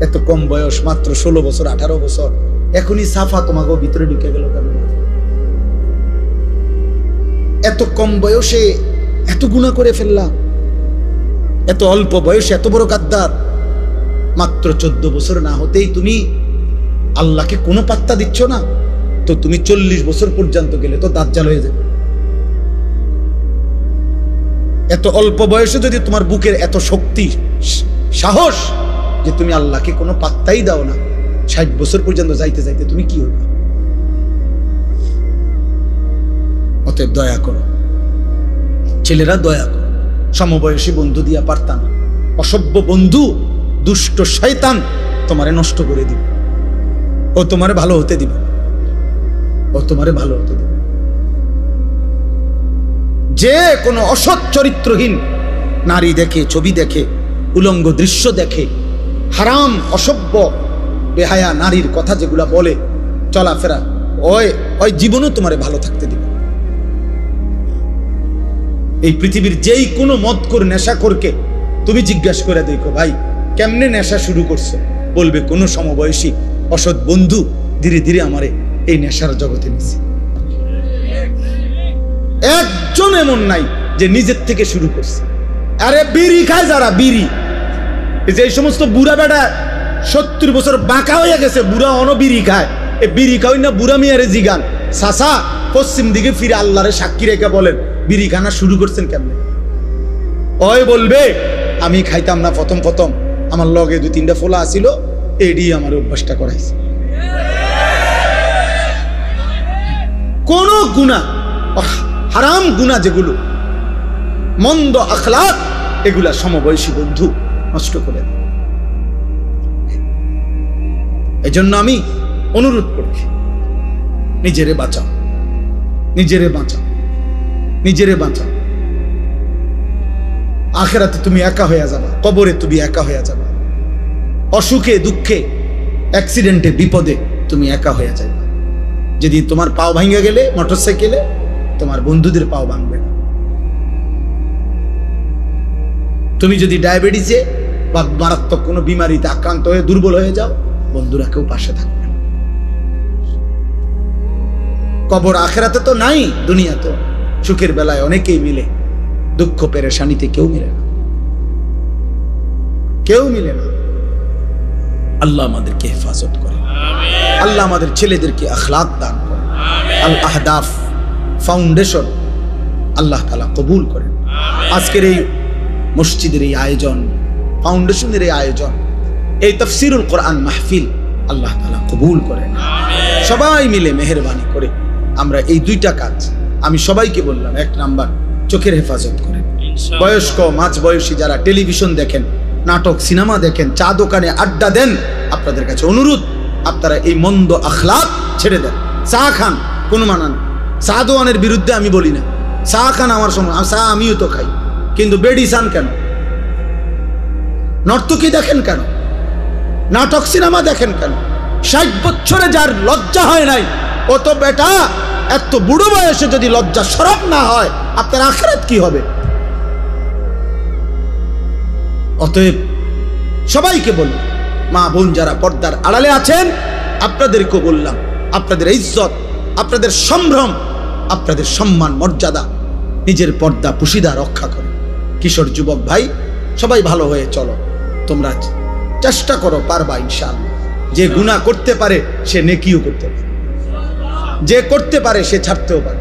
এত কম বয়স, মাত্র 16 বছর 18 বছর, এখনই সাফা তোমাকে ভিতরে ঢুকে গেল কেন? এত কম বয়সে এত গুনাহ করে ফেললাম, এত অল্প বয়সে এত বড় গাদ্দার। মাত্র 14 বছর না হতেই তুমি আল্লাহকে কোনো পাত্তা দিচ্ছ না, তো তুমি 40 বছর পর্যন্ত গেলে তো দাজ্জাল হয়ে যাবে। এত অল্প বয়সে যদি তোমার বুকের এত শক্তি সাহস যে তুমি আল্লাহকে কোনো পাত্তাই দাও না, 60 বছর পর্যন্ত যাইতে যাইতে তুমি কি হবে? অতএব দয়া করো ছেলেরা, দয়া করো। সমবয়সী বন্ধু দিয়া পারতাম, অসভ্য বন্ধু, দুষ্ট শয়তান তোমারে নষ্ট করে দিবে, ও তোমারে ভালো হতে দিবে, ও তোমারে ভালো হতে দিবে। যে কোনো অসৎ চরিত্রহীন নারী দেখে, ছবি দেখে, উলঙ্গ দৃশ্য দেখে, হারাম অসভ্য বেহায়া নারীর কথা যেগুলা বলে চলাফেরা, ওই জীবনও তোমারে ভালো থাকতে দিবে। এই পৃথিবীর যেই কোনো মদখোর নেশাখোরকে তুমি জিজ্ঞাসা করে দেখো, ভাই কেমনে নেশা শুরু করছো, বলবে কোন সমবয়সী অসৎ বন্ধু ধীরে ধীরে আমারে এই নেশার জগতে নিছে। একজন এমন নাই যে নিজের থেকে শুরু করছে। আরে বিড়ি খায় যারা, বিড়ি, যে সমস্ত বুড়া বেটা 70 বছর বাঁকা হয়ে গেছে, বুড়া অন বিড়ি খায়, এ বিড়ি খাওয়াই না বুড়া মিয়ারে জিগান, সাসা পশ্চিম দিকে ফিরে আল্লাহরে সাক্ষী রেখে বলেন বিড়ি খানা শুরু করছেন কেমনে? ওই বলবে আমি খাইতাম না প্রথম প্রথম, আমার লগে 2-3টা ফোলা আসিল, এডি আমার অভ্যাসটা করাইছে। কোন গুনাহ, হারাম গুনাহ যেগুলো, মন্দ আখলাক, এগুলা সমবয়সী বন্ধু নষ্ট করে দেয়। এই জন্য আমি অনুরোধ করছি, নিজেরে বাঁচাও, নিজেরে বাঁচাও, নিজেরে বাঁচাও। আখিরাতে তুমি একা হয়ে যাবা, কবরে তুমি একা হয়ে যাবা, অসুখে দুঃখে অ্যাক্সিডেন্টে বিপদে তুমি একা হয়ে যাবে। যদি তোমার পাও ভাঙে গেলে মোটরসাইকেলে, তোমার বন্ধুদের পাও ভাঙবে না। তুমি যদি ডায়াবেটিসে বা মারাত্মক কোনো বিমারিতে আক্রান্ত হয়ে দুর্বল হয়ে যাও, বন্ধুরা কেউ পাশে থাকবে না। কবর আখিরাতে তো নাই, দুনিয়াতে সুখের বেলায় অনেকেই মিলে, দুঃখ পেরেশানিতে কেউ মিলে না, কেউ মিলে না। আল্লাহ আমাদেরকে হেফাজত করে, আল্লাহ আমাদের ছেলেদেরকে আখলাক দান করে, আল আহদাফ ফাউন্ডেশন আল্লাহ তাআলা কবুল করেন। আজকের এই মসজিদের এই আয়োজন, ফাউন্ডেশনের এই আয়োজন, এই তাফসীরুল কোরআন মাহফিল আল্লাহ তাআলা কবুল করেন। সবাই মিলে মেহেরবানি করে আমরা এই 2টা কাজ আমি সবাইকে বললাম। 1 নাম্বার, চোখের হেফাজত করেন। বয়স্ক মাঝ বয়সী যারা টেলিভিশন দেখেন, নাটক সিনেমা দেখেন, চা দোকানে আড্ডা দেন, আপনাদের কাছে অনুরোধ, আপনারা এই মন্দ আখলাক ছেড়ে দেন। চা খান, কোনো মানা নেই, চা দোয়ানের বিরুদ্ধে আমি বলি না, চা খান, আমার সময় চা আমিও তো খাই, কিন্তু বেডি চান কেন? নর্তকী দেখেন কেন? নাটক সিনেমা দেখেন কেন? 60 বছরে যার লজ্জা হয় নাই, ও তো বেটা এত বুড়ো বয়সে যদি লজ্জা শরম না হয়, আপনার আখিরাত কি হবে? অতএব সবাইকে বললাম, মা বোন যারা পর্দার আড়ালে আছেন, আপনাদেরকে বললাম, আপনাদের ইজ্জত, আপনাদের সম্ভ্রম, আপনাদের সম্মান মর্যাদা, নিজের পর্দা পুশিদা রক্ষা করে। কিশোর যুবক ভাই সবাই ভালো হয়ে চলো, তোমরা চেষ্টা করো, পারবা ইনশাআল্লাহ। যে গুনাহ করতে পারে সে নেকিও করতে পারে, যে করতে পারে সে ছাড়তেও পারে,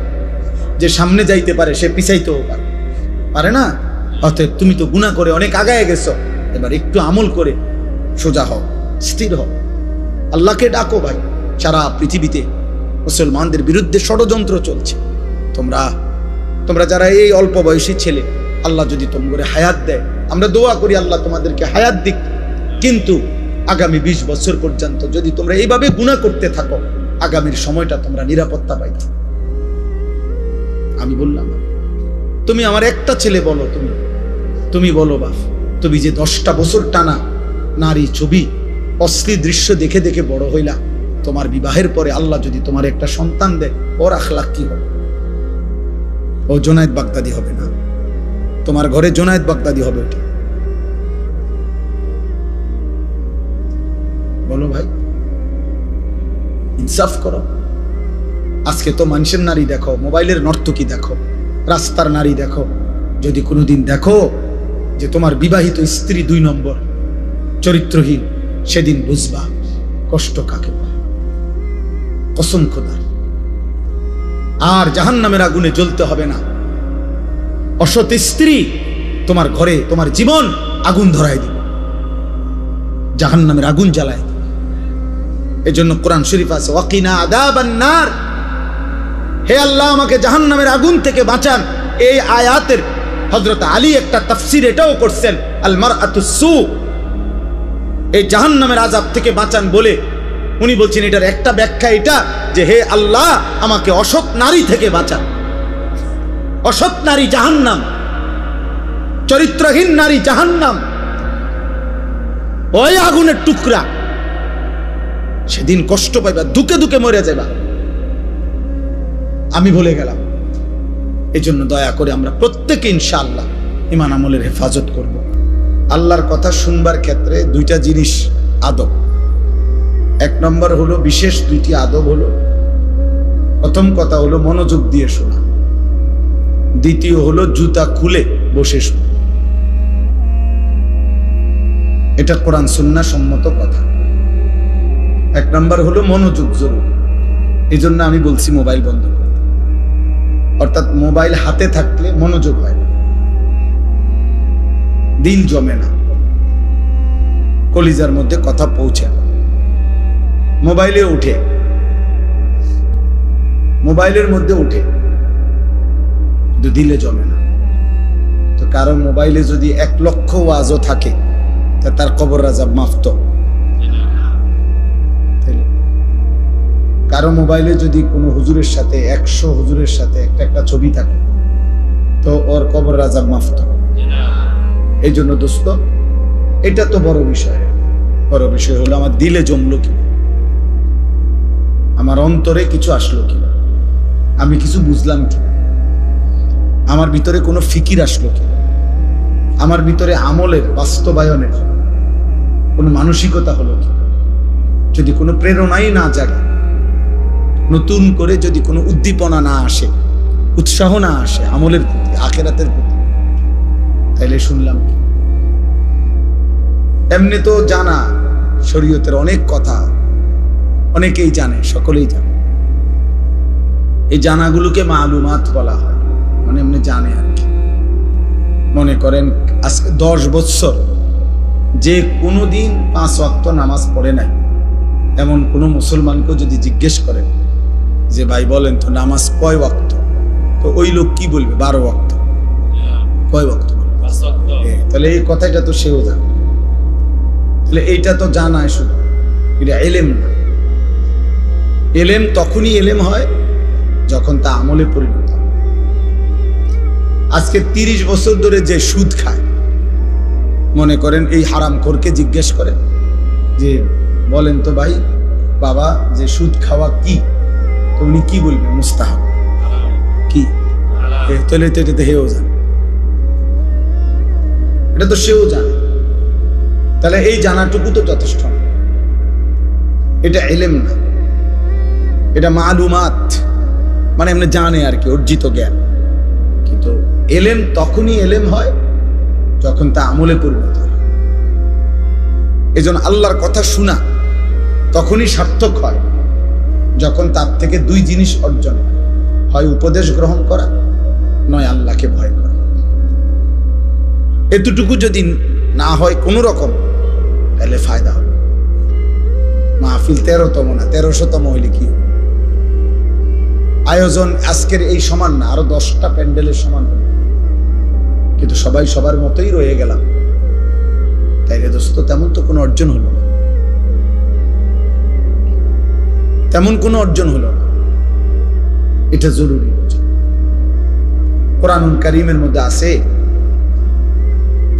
যে সামনে যাইতে পারে সে পিছাইতেও পারে না? অতএব তুমি তো গুনাহ করে অনেক আগায় গেছো, এবার একটু আমল করে সোজা হও, স্থির হও, আল্লাহকে ডাকো। ভাই সারা পৃথিবীতে মুসলমানদের বিরুদ্ধে ষড়যন্ত্র চলছে। তোমরা যারা এই অল্প বয়সী ছেলে, আল্লাহ যদি তোমাদের হায়াত দেয়, আমরা দোয়া করি আল্লাহ তোমাদেরকে হায়াত দিক, কিন্তু আগামী 20 বছর পর্যন্ত যদি তোমরা এইভাবে গুনাহ করতে থাকো, আগামীর সময়টা তোমরা নিরাপত্তা পাইতে। আমি বললাম, তুমি আমার একটা ছেলে বলো, তুমি বলো বাপ, তুমি যে 10টা বছর টানা নারী ছবি অশ্লীল দৃশ্য দেখে দেখে বড় হইলা, তোমার বিবাহের পরে আল্লাহ যদি তোমার একটা সন্তান দেয়, ওর আখলাক কি হবে? ও জোনায়েদ বাগদাদি হবে না, তোমার ঘরে জোনায়েদ বাগদাদি হবে। ওটা ইনসাফ করো। আজকে তো মানুষের নারী দেখো, মোবাইলের নর্তকী দেখো, রাস্তার নারী দেখো। যদি কোনোদিন দেখো যে তোমার বিবাহিত স্ত্রী 2 নম্বর চরিত্রহীন, সেদিন বুঝবা কষ্ট কাকে বলে। কসম খোদার। আর জাহান্নামের আগুনে জ্বলতে হবে না। অসৎ স্ত্রী তোমার ঘরে তোমার জীবন আগুন ধরায় দিবে, জাহান্নামের আগুন জ্বালায় দিবে। এজন্য কোরআন শরীফ আছে ওয়াকিনা আযাবান নার, হে আল্লাহ আমাকে জাহান্নামের আগুন থেকে বাঁচান। এই আয়াতের হযরত আলী একটা তাফসীর এটাও করছেন, আল মারআতুস সু, এই জাহান্নামের আযাব থেকে বাঁচান বলে উনি বলছেন এটার একটা ব্যাখ্যা এটা যে হে আল্লাহ আমাকে অসৎ নারী থেকে বাঁচান। অসৎ নারী জাহান্নাম, চরিত্রহীন নারী জাহান্নাম, ওই আগুনের টুকরা। সেদিন কষ্ট পাইবা, দুকে দুকে মরে যাবা। আমি বলে গেলাম। এজন্য দয়া করে আমরা প্রত্যেকে ইনশাআল্লাহ ঈমান আমলের হেফাজত করব। আল্লাহর কথা শুনবার ক্ষেত্রে 2টা জিনিস আদব। 1 নম্বর হলো বিশেষ 2টি আদব হলো, প্রথম কথা হলো মনোযোগ দিয়ে শোনা, দ্বিতীয় হলো জুতা খুলে বসে শোনা। এটা কোরআন সুন্নাহ সম্মত কথা। 1 নম্বর হলো মনোযোগ জরুরি। এই জন্য আমি বলছি মোবাইল বন্ধ করতে। অর্থাৎ মোবাইল হাতে থাকলে মনোযোগ হয় না, দিল জমে না, কলিজার মধ্যে কথা পৌঁছে না। মোবাইলে উঠে, মোবাইলের মধ্যে উঠে, কিন্তু দিলে জমে না। তো কারো মোবাইলে যদি 1 লক্ষ ওয়াজও থাকে তা তার কবর আযাব মাফ তো। কারো মোবাইলে যদি কোনো হুজুরের সাথে 100 হুজুরের সাথে একটা ছবি থাকে তো ওর কবর আযাব মাফ তো। এই জন্য দোস্ত, এটা তো বড় বিষয়। বড় বিষয় হলো আমার দিলে জমলো কি, আমার অন্তরে কিছু আসলো কি, আমি কিছু বুঝলাম কি, আমার ভিতরে কোনো ফিকির আসলো কি, আমার ভিতরে আমলের বাস্তবায়নের কোনো মানসিকতা হলো কি। যদি কোনো প্রেরণাই না জাগে, নতুন করে যদি কোনো উদ্দীপনা না আসে, উৎসাহ না আসে আমলের প্রতি, আখিরাতের প্রতি, তাইলে শুনলাম কি? এমনি তো জানা শরীয়তের অনেক কথা অনেকেই জানে, সকলেই জানে। এই জানাগুলোকে মালুমাত বলা হয়, মানে এমনি জানে আর কি। মনে করেন আজকে 10 বছর যে কোনো দিন 5 ওয়াক্ত নামাজ পড়ে নাই এমন কোনো মুসলমানকে যদি জিজ্ঞেস করেন যে ভাই বলেন তো নামাজ কয় ওয়াক্ত, তো ওই লোক কি বলবে? 12 ওয়াক্ত। কয় ওয়াক্ত? তাহলে এই কথাটা তো সেও জানে। তাহলে এইটা তো জানায় শুধু, এটা এলেম না। এলেম তখনই এলেম হয় যখন তা আমলে পরিণত হয়। আজকে 30 বছর ধরে যে সুদ খায়, মনে করেন এই হারামখোরকে জিজ্ঞেস করেন যে বলেন তো ভাই বাবা যে সুদ খাওয়া কি, তো উনি কি বলবেন? মুস্তাহাব। কি? তাহলে তো এটা হেও জানে, এটা তো সেও জানে। তাহলে এই জানাটুকু তো যথেষ্ট না, এটা এলেম না, এটা মালুমাত, মানে এমনি জানে আর কি, অর্জিত জ্ঞান। কিন্তু এলেম তখনই এলেম হয় যখন তা আমলে পরিণত হয়। এই জন্য আল্লাহর কথা শোনা তখনই সার্থক হয় যখন তার থেকে 2 জিনিস অর্জন হয়, হয় উপদেশ গ্রহণ করা, নয় আল্লাহকে ভয় করা। এতটুকু যদি না হয় কোনো রকম, তাহলে ফায়দা হবে। মাহফিল 13তম না, 1300তম হইলে কি হবে? আয়োজন আজকের এই সমান না, আরো 10টা প্যান্ডেলের সমান হবে, কিন্তু সবাই সবার মতোই রয়ে গেলাম, তাইলে দোস্ত তেমন তো কোনো অর্জন হলো না, তেমন কোনো অর্জন হলো না। এটা জরুরি। কোরআনুল কারীমের মধ্যে আছে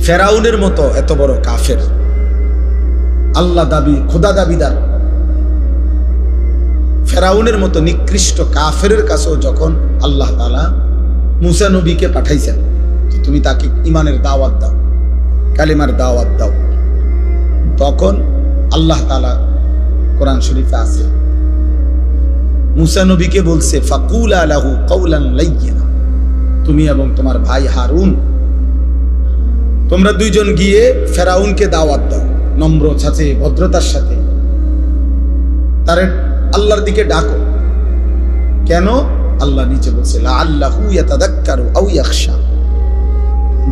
ফেরাউনের মতো এত বড় কাফের, আল্লাহ দাবি, খোদা দাবিদার ফেরাউনের মতো নিকৃষ্ট কাফেরের কাছেও যখন আল্লাহ তাআলা মুসা নবীকে পাঠাইছেন যে তুমি তাকে ঈমানের দাওয়াত দাও, কালিমার দাওয়াত দাও, তখন আল্লাহ তাআলা কোরআন শরীফে আছে মুসা নবীকে বলছে ফাকুলা লাহু কাওলান লাইয়িনা, তুমি এবং তোমার ভাই হারুন তোমরা দুইজন গিয়ে ফেরাউনকে দাওয়াত দাও, নম্র সাথে ভদ্রতার সাথে তার আল্লাহর দিকে ডাকো। কেন? আল্লাহ নিচে বলছে লাআল্লাহু ইয়াতাযাক্কারু আও ইয়াখশা,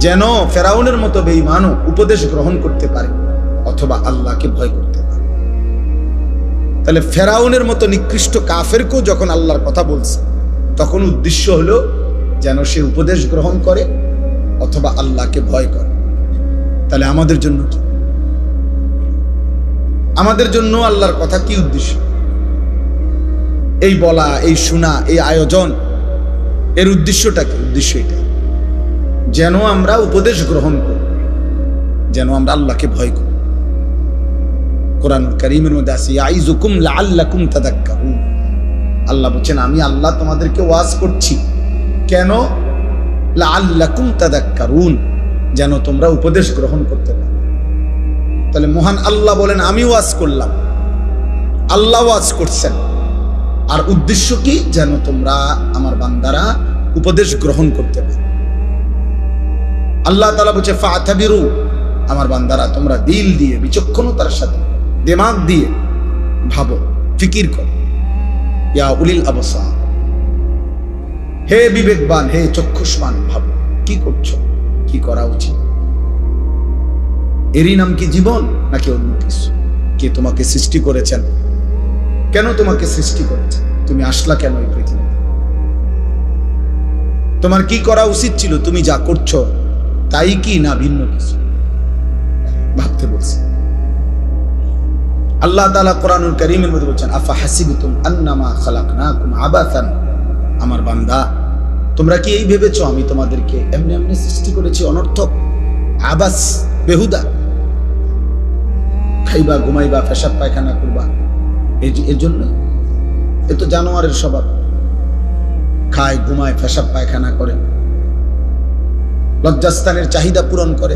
যেন ফেরাউনের মতো বেঈমানও উপদেশ গ্রহণ করতে পারে অথবা আল্লাহকে ভয় করতে পারে। তাহলে ফেরাউনের মতো নিকৃষ্ট কাফেরকেও যখন আল্লাহর কথা বলছে তখন উদ্দেশ্য হলো যেন সে উপদেশ গ্রহণ করে অথবা আল্লাহকে ভয় করে। তাহলে আমাদের জন্য কি? আমাদের জন্য আল্লাহর কথা কি উদ্দেশ্য? এই বলা, এই শোনা, এই আয়োজন, এর উদ্দেশ্যটা কি? উদ্দেশ্য এটা যেন আমরা উপদেশ গ্রহণ করি, যেন আমরা আল্লাহকে ভয় করি। কোরআনুল কারীমের মধ্যে আছে ইয়াইযুকুম লাআল্লাকুম তাযাক্কারুন, আল্লাহ বলেন আমি আল্লাহ তোমাদেরকে ওয়াজ করছি। কেন? লাআল্লাকুম তাযাক্কারুন, যেন তোমরা উপদেশ গ্রহণ করতে পারো। তাহলে মহান আল্লাহ বলেন আমি ওয়াজ করলাম, আল্লাহ ওয়াজ করছেন, আর উদ্দেশ্য কি? যেন তোমরা আমার বান্দারা উপদেশ গ্রহণ করতে পারো। আল্লাহ তাআলা বলছে ফাতাবিরু, আমার বান্দারা তোমরা দিল দিয়ে বিচক্ষণতার সাথে দিমাগ দিয়ে ভাবো, ফিকির করো। ইয়া উলিল আবসার, হে বিবেকবান, হে চক্ষুষ্মান, ভাবো কি করছো, কি করা উচিত। এরই নাম কি জীবন নাকি অন্য কিছু? কে তোমাকে সৃষ্টি করেছেন? কেন তোমাকে সৃষ্টি করেছেন? তুমি আসলা কেন এই পৃথিবীতে? তোমার কি করা উচিত ছিল? তুমি যা করছো তাই কি না ভিন্ন কিছু? ভাবতে বলছি। আল্লাহ তাআলা কোরআনুল কারীমের মধ্যে বলেন আফা হাসিবতুম আন্নামা খালাকনাকুম আবাসান, আমার বান্দা তোমরা কি এই ভেবেছো আমি তোমাদেরকে এমনি এমনি সৃষ্টি করেছি অনর্থক, আবাস, বেহুদা, খাইবা ঘুমাইবা পেশাব পায়খানা করবা, এর জন্য? এ তো জানোয়ারের স্বভাব, খায় ঘুমায় পেশাব পায়খানা করে, লজ্জাস্থানের চাহিদা পূরণ করে।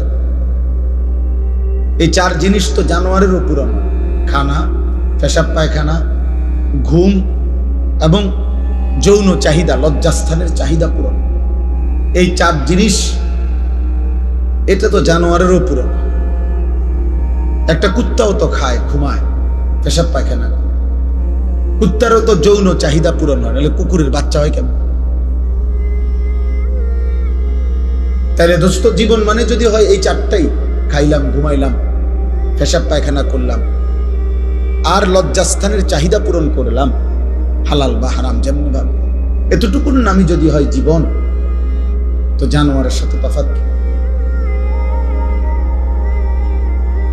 এই চার জিনিস তো জানোয়ারেরও পূরণ, খানা, পেশাব পায়খানা, ঘুম এবং যৌন চাহিদা, লজ্জাস্থানের চাহিদা পূরণ। এই চার জিনিস এটা তো জানোয়ারেরও পূরণ। একটা কুত্তাও তো খায়, ঘুমায়, পেশাব পায়খানা করে, কুত্তারও তো যৌন চাহিদা পূরণ হয়, নাহলে কুকুরের বাচ্চা হয় কেমন? তাহলে দোস্ত জীবন মানে যদি হয় এই চারটাই, খাইলাম, ঘুমাইলাম, পেশাব পায়খানা করলাম আর লজ্জাস্থানের চাহিদা পূরণ করলাম, হালাল বা হারাম যেমন ভাবে, এতটুকুর নামই যদি হয় জীবন, তো জানোয়ারের সাথে তফাৎ কি?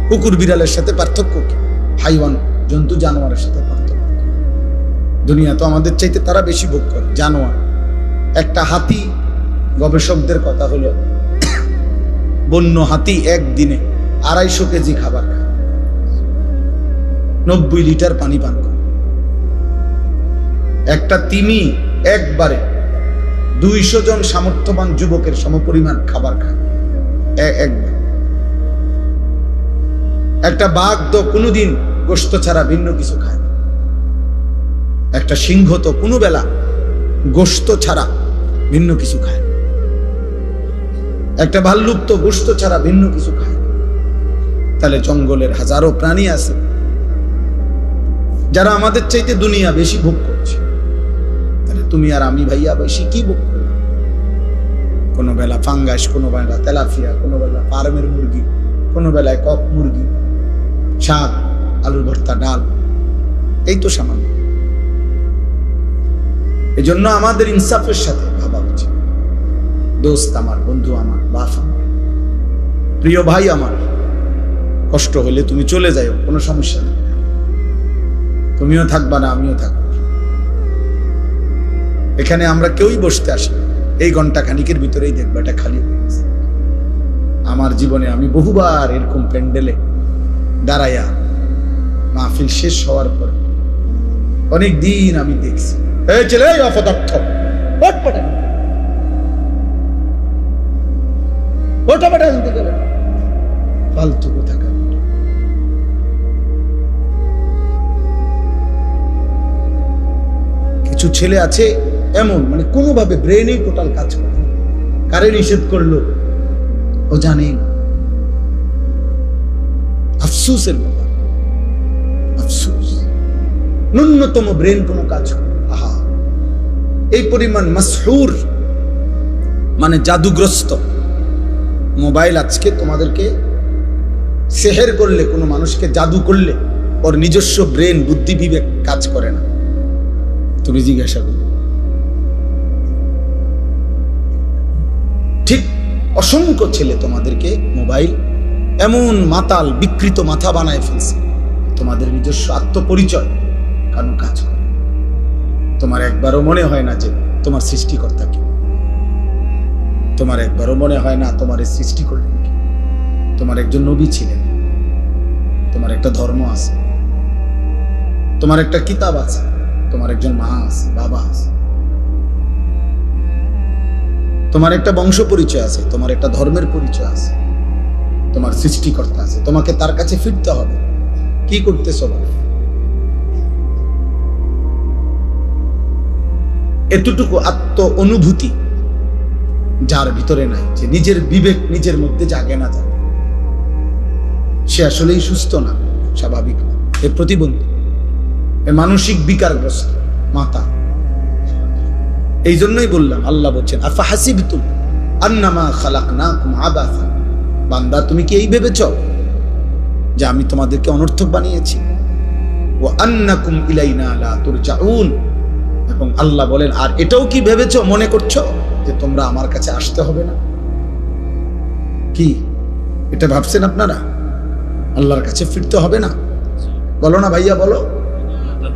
কুকুর বিড়ালের সাথে পার্থক্য কি? হাইওয়ান, জন্তু জানোয়ারের সাথে পার্থক্য। দুনিয়া তো আমাদের চাইতে তারা বেশি ভোগ করে, জানোয়ার। একটা হাতি, গবেষকদের কথা হলো বন্য হাতি একদিনে 250 কেজি খাবার খায়, 90 লিটার পানি পান করে। একটা তিমি একবারে 200 জন সামর্থ্যবান যুবকের সমপরিমাণ খাবার খায় একবার। একটা বাঘ তো কোনোদিন গোশত ছাড়া ভিন্ন কিছু খায় না। একটা সিংহ তো কোনো বেলা গোশত ছাড়া ভিন্ন কিছু খায় না। একটা ভাল্লুক তো গোশত ছাড়া ভিন্ন কিছু খায় না। তাহলে জঙ্গলের হাজারো প্রাণী আছে যারা আমাদের চাইতে দুনিয়া বেশি ভোগ করছে। তাহলে তুমি আর আমি ভাইয়া বেশি কি ভোগ করি? কোনো বেলা ফাঙ্গাস, কোনো বেলা তেলাপিয়া, কোনো বেলা ফার্মের মুরগি, কোনো বেলায় কক মুরগি, শাক, আলুর ভর্তা, ডাল, এই তো সামান্য। এই জন্য আমাদের ইনসাফের সাথে ভাবা উচিত। দোস্ত আমার, বন্ধু আমার, বাপ আমার, প্রিয় ভাই আমার, কষ্ট হলে তুমি চলে যাও, কোনো সমস্যা নেই। তুমিও থাকবা না, আমিও থাকবো। এখানে আমরা কেউই বসতে আসি, এই ঘন্টা খানিকের ভিতরেই দেখবো এটা খালি হয়ে গেছে। আমার জীবনে আমি বহুবার এরকম প্যান্ডেলে দাঁড়াইয়া মাহফিল শেষ হওয়ার পরে অনেক দিন আমি দেখছি, এই ছেলে অপদার্থ, ফালতু কথা। কিছু ছেলে আছে এমন, মানে কোনোভাবে ব্রেনই টোটাল কাজ করে। কারে নিষেধ করলো ও জানে না। আফসোসের ব্যাপার, আফসোস। ন্যূনতম ব্রেন কোনো কাজ করে। আহা, এই পরিমাণ মাসহুর মানে জাদুগ্রস্ত মোবাইল আজকে তোমাদেরকে সেহের করলে, কোনো মানুষকে জাদু করলে ওর নিজস্ব ব্রেন বুদ্ধি বিবেক কাজ করে না। তুমি জিজ্ঞাসা করো। ঠিক অসংখ্য ছেলে তোমাদেরকে মোবাইল এমন মাতাল বিকৃত মাথা বানায় ফেলছে, তোমাদের নিজস্ব আত্মপরিচয় কারণ কাজ করে। তোমার একবারও মনে হয় না যে তোমার সৃষ্টিকর্তা কি, তোমার একবারও মনে হয় না তোমার সৃষ্টি করলেন কি, তোমার একজন নবী ছিলেন, তোমার একটা ধর্ম আছে, তোমার একটা কিতাব আছে, তোমার একজন মা আছে, বাবা আছে, তোমার একটা বংশ পরিচয় আছে, তোমার একটা ধর্মের পরিচয় আছে, তোমার সৃষ্টিকর্তা আছে। তোমাকে তার কাছে ফিরতে হবে। কি করতেছো বলো? এতটুকু আত্ম অনুভূতি যার ভিতরে নাই, যে নিজের বিবেক নিজের মধ্যে জাগে না, জাগে, সে আসলেই সুস্থ না, স্বাভাবিক না, এ প্রতিবন্ধী, এ মানসিক বিকারগ্রস্ত মাতা। এই জন্যই বললাম, আল্লাহ বলছেন আফাহাসিবতুম আন্নামা খালাকনাকুম আবাসা, বান্দা তুমি কি এই ভেবেছ যে আমি তোমাদেরকে অনর্থক বানিয়েছি? ওয়া আন্নাকুম ইলাইনা লা তুরজাউন, এবং আল্লাহ বলেন আর এটাও কি ভেবেছো, মনে করছো যে তোমরা আমার কাছে আসতে হবে না? কি এটা ভাবছেন আপনারা? আল্লাহর কাছে ফিরতে হবে না? বলো না ভাইয়া, বলো,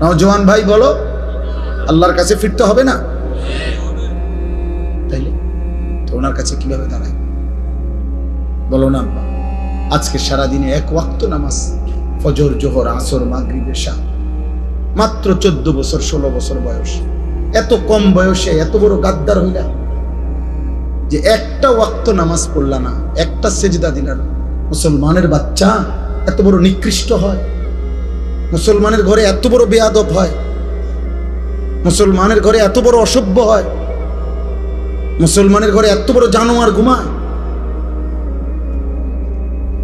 নওজোয়ান ভাই বলো, আল্লাহর কাছে ফিরতে হবে না? তাইলে তো ওনার কাছে কিভাবে দাঁড়ায়? বলো না। আজকে সারাদিনে এক ওয়াক্ত নামাজ, ফজর, জোহর, আসর, মাগরিব, এশা, মাত্র 14 বছর 16 বছর বয়স, এত কম বয়সে এত বড় গাদ্দার হইলা যে একটা ওয়াক্ত নামাজ পড়লা না, একটা সেজদা দিলা না। মুসলমানের বাচ্চা এত বড় নিকৃষ্ট হয়? মুসলমানের ঘরে এত বড় বেয়াদব হয়? মুসলমানের ঘরে এত বড় অসভ্য হয়? মুসলমানের ঘরে এত বড় জানোয়ার ঘুমায়?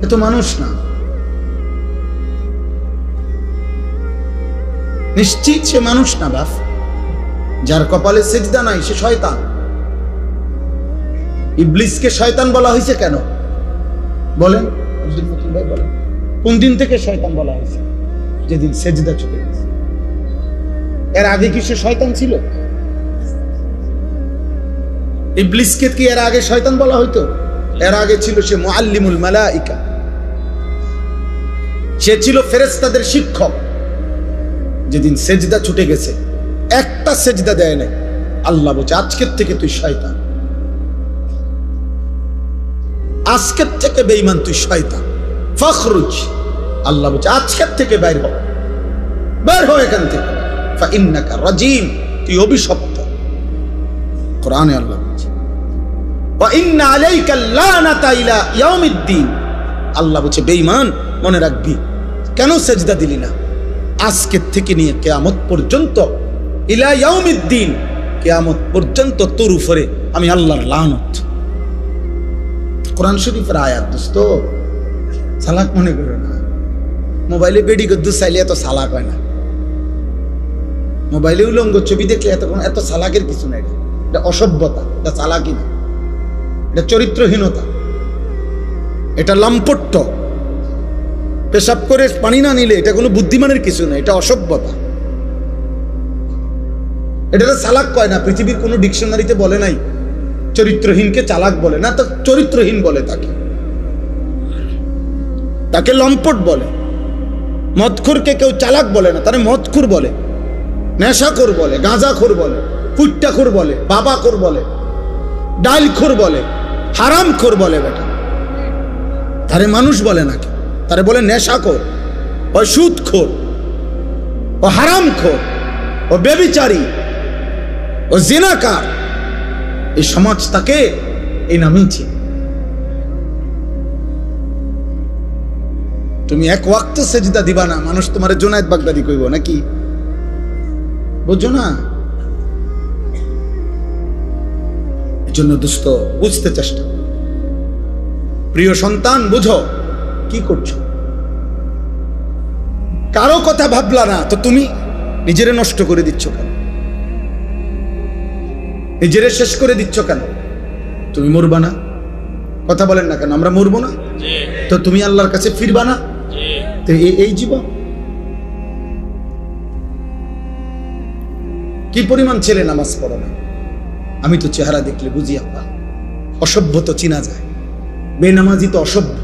এ তো মানুষ না। নিশ্চিত সে মানুষ না বাপ। যার কপালে সেজদা নাই সে শয়তান। ইবলিসকে শয়তান বলা হয়েছে কেন বলেন? আব্দুল মতিন ভাই বলেন, কোন দিন থেকে শয়তান বলা হয়েছে? যেদিন সেজদা ছুটে গেছে। এর আগে কি সে শয়তান ছিল? ইবলিসকে কি এর আগে শয়তান বলা হইতো? এর আগে ছিল সে মুআল্লিমুল মালাইকা, সে ছিল ফেরেশতাদের শিক্ষক। যেদিন সেজদা ছুটে গেছে, একটা সেজদা দেয় নাই, আল্লাহ বলছে আজকের থেকে তুই শয়তান, আজকের থেকে বেঈমান, তুই শয়তান, ফখরুজ। আল্লাহ বলছে আজকের থেকে বাইর হ, বের হ এখান থেকে, ফাইন্নাকা রাজিম, তুই অভিশপ্ত। কোরআনে আল্লাহ বলছে ওয়া ইন্না আলাইকা লানাতা ইলা ইয়াউমিদ্দিন। আল্লাহ বলছে বেঈমান, মনে রাখবি, কেন সেজদা দিলি না? আজকের থেকে নিয়ে কিয়ামত পর্যন্ত, ইলা ইয়াউমিদ্দিন, কিয়ামত পর্যন্ত তোর উপরে আমি আল্লাহর লানত। কোরআন শরীফের আয়াত দোস্ত, সালাক মনে করো না। মোবাইলে বেডি গদ্দু চাইলে এত সালাক হয় না। মোবাইলে উলঙ্গ ছবি দেখলে এত সালাকের কিছু নাই। এটা অসভ্যতা, এটা চালাকি না, এটা চরিত্রহীনতা, এটা লম্পট্য। পেশাব করে পানি না নিলে এটা কোনো বুদ্ধিমানের কিছু না, এটা অসভ্যতা। এটা চালাক কয় না, পৃথিবীর কোনো ডিকশনারিতে বলে নাই চরিত্রহীনকে চালাক বলে না, তো চরিত্রহীন বলে তাকে লম্পট বলে। মদখোরকে কেউ চালাক বলে না, তারে মদখোর বলে, নেশাখোর বলে, গাঁজাখোর বলে, কুট্টাখোর বলে, বাবাখোর বলে, ডালখোর বলে, হারামখোর বলে। বেটা তারে মানুষ বলে নাকি? তারে বলে নেশাখোর, ও সুদখোর, ও হারামখোর, ও ব্যভিচারী, ও জিনাকার। এই সমাজ তাকে এই নামেই ছিল। তুমি এক ওয়াক্ত সেজদা দিবা না, মানুষ তোমার জুনায়েদ বাগদাদি কইব নাকি? বুঝছো না? জন্য দোস্ত বুঝতে চেষ্টা, প্রিয় সন্তান বুঝো কি করছো। কারো কথা ভাবলা না তো তুমি নিজেরে নষ্ট করে দিচ্ছ কেন? নিজেরে শেষ করে দিচ্ছ কেন? তুমি মরবা না? কথা বলেন না কেন? আমরা মরবো না তো তুমি আল্লাহর কাছে ফিরবা না? তো এই জীবন কি পরিমাণ ছেলে নামাজ পড়ে না? আমি তো চেহারা দেখলে বুঝি আব্বা, অসভ্য তো চিনা যায়। বেনামাজি তো অসভ্য,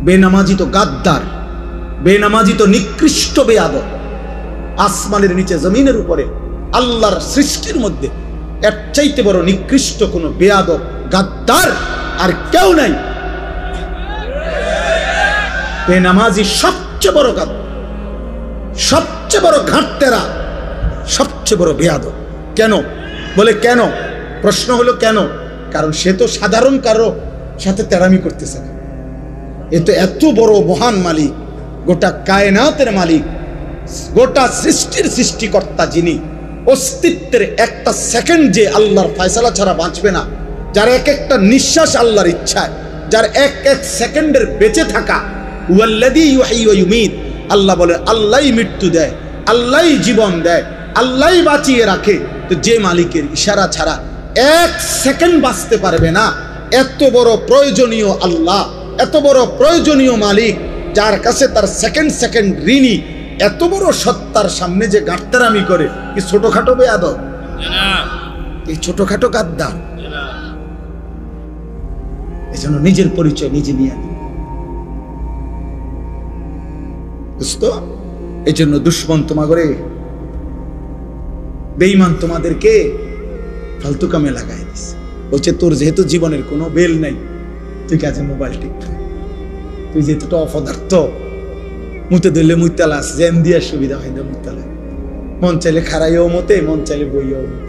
বেনামাজি তো গাদ্দার, বেনামাজি তো নিকৃষ্ট বেয়াদব। আসমানের নিচে জমিনের উপরে আল্লাহর সৃষ্টির মধ্যে এর চাইতে বড় নিকৃষ্ট কোন বেয়াদব গাদ্দার আর কেউ নাই। বেনামাজি সবচেয়ে বড় গাদ্দার, সবচেয়ে বড় ঘাটতেরা, সবচেয়ে বড় বেয়াদব। কেন বলে কেন? প্রশ্ন হলো কেন? কারণ সে তো সাধারণ কারো সাথে তেড়ামি করতেছে না। এ তো এত বড় মহান মালিক, গোটা কায়নাতের মালিক, গোটা সৃষ্টির সৃষ্টিকর্তা, যিনি অস্তিত্বের একটা সেকেন্ড যে আল্লাহর ফয়সালা ছাড়া বাঁচবে না, যার এক একটা নিঃশ্বাস আল্লাহর ইচ্ছায়, যার এক এক সেকেন্ডের বেঁচে থাকা, ওয়াল্লাযী ইউহয়ী ওয়া ইউমীত, আল্লাহ বলে আল্লাহই মৃত্যু দেয়, আল্লাহই জীবন দেয়, আল্লাহই বাঁচিয়ে রাখে। তো যে মালিকের ইশারা ছাড়া এক সেকেন্ড বাঁচতে পারবে না, এত বড় প্রয়োজনীয় আল্লাহ, এত বড় প্রয়োজনীয় মালিক, যার কাছে তার সেকেন্ড সেকেন্ড ঋণী, এত বড় সত্তার সামনে যে গাঁটতারামি করে, কি ছোটখাটো বেয়াদব? এই ছোটখাটো গাদ্দার। এই জন্য নিজের পরিচয় নিজে নিয়ে আনি দোস্ত। এই জন্য দুশ্মন তোমাগরে, বেঈমান তোমাদেরকে ফালতু কামে লাগাই দিছে। বলছে তোর যেহেতু জীবনের কোনো বেল নাই, তুই কাজে মোবাইল টিপবি, তুই যেহেতু অপদার্থ, মুতে ধরলে মুতালাস, জ্যাম দিয়ে সুবিধা হয় না মুতালা, মন চাইলে খারাইও মতে, মন চাইলে বইও মতে।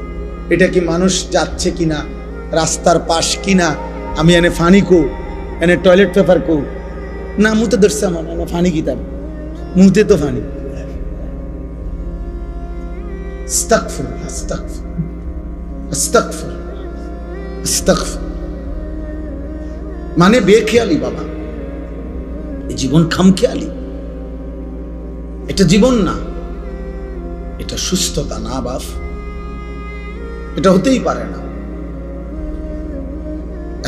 এটা কি মানুষ যাচ্ছে কিনা, রাস্তার পাশ কিনা, আমি এনে ফানি কো, এনে টয়লেট পেপার কো, না মুতে ধরছে আমার এনে ফানি কিতাব, মুতে তো ফানি। আস্তাগফিরুল্লাহ, আস্তাগফিরুল্লাহ, আস্তাগফিরুল্লাহ, আস্তাগফিরুল্লাহ। মানে বেখেয়ালি বাবা, এই জীবন খামখেয়ালি, এটা জীবন না, এটা সুস্থতা না বাপ, এটা হতেই পারে না।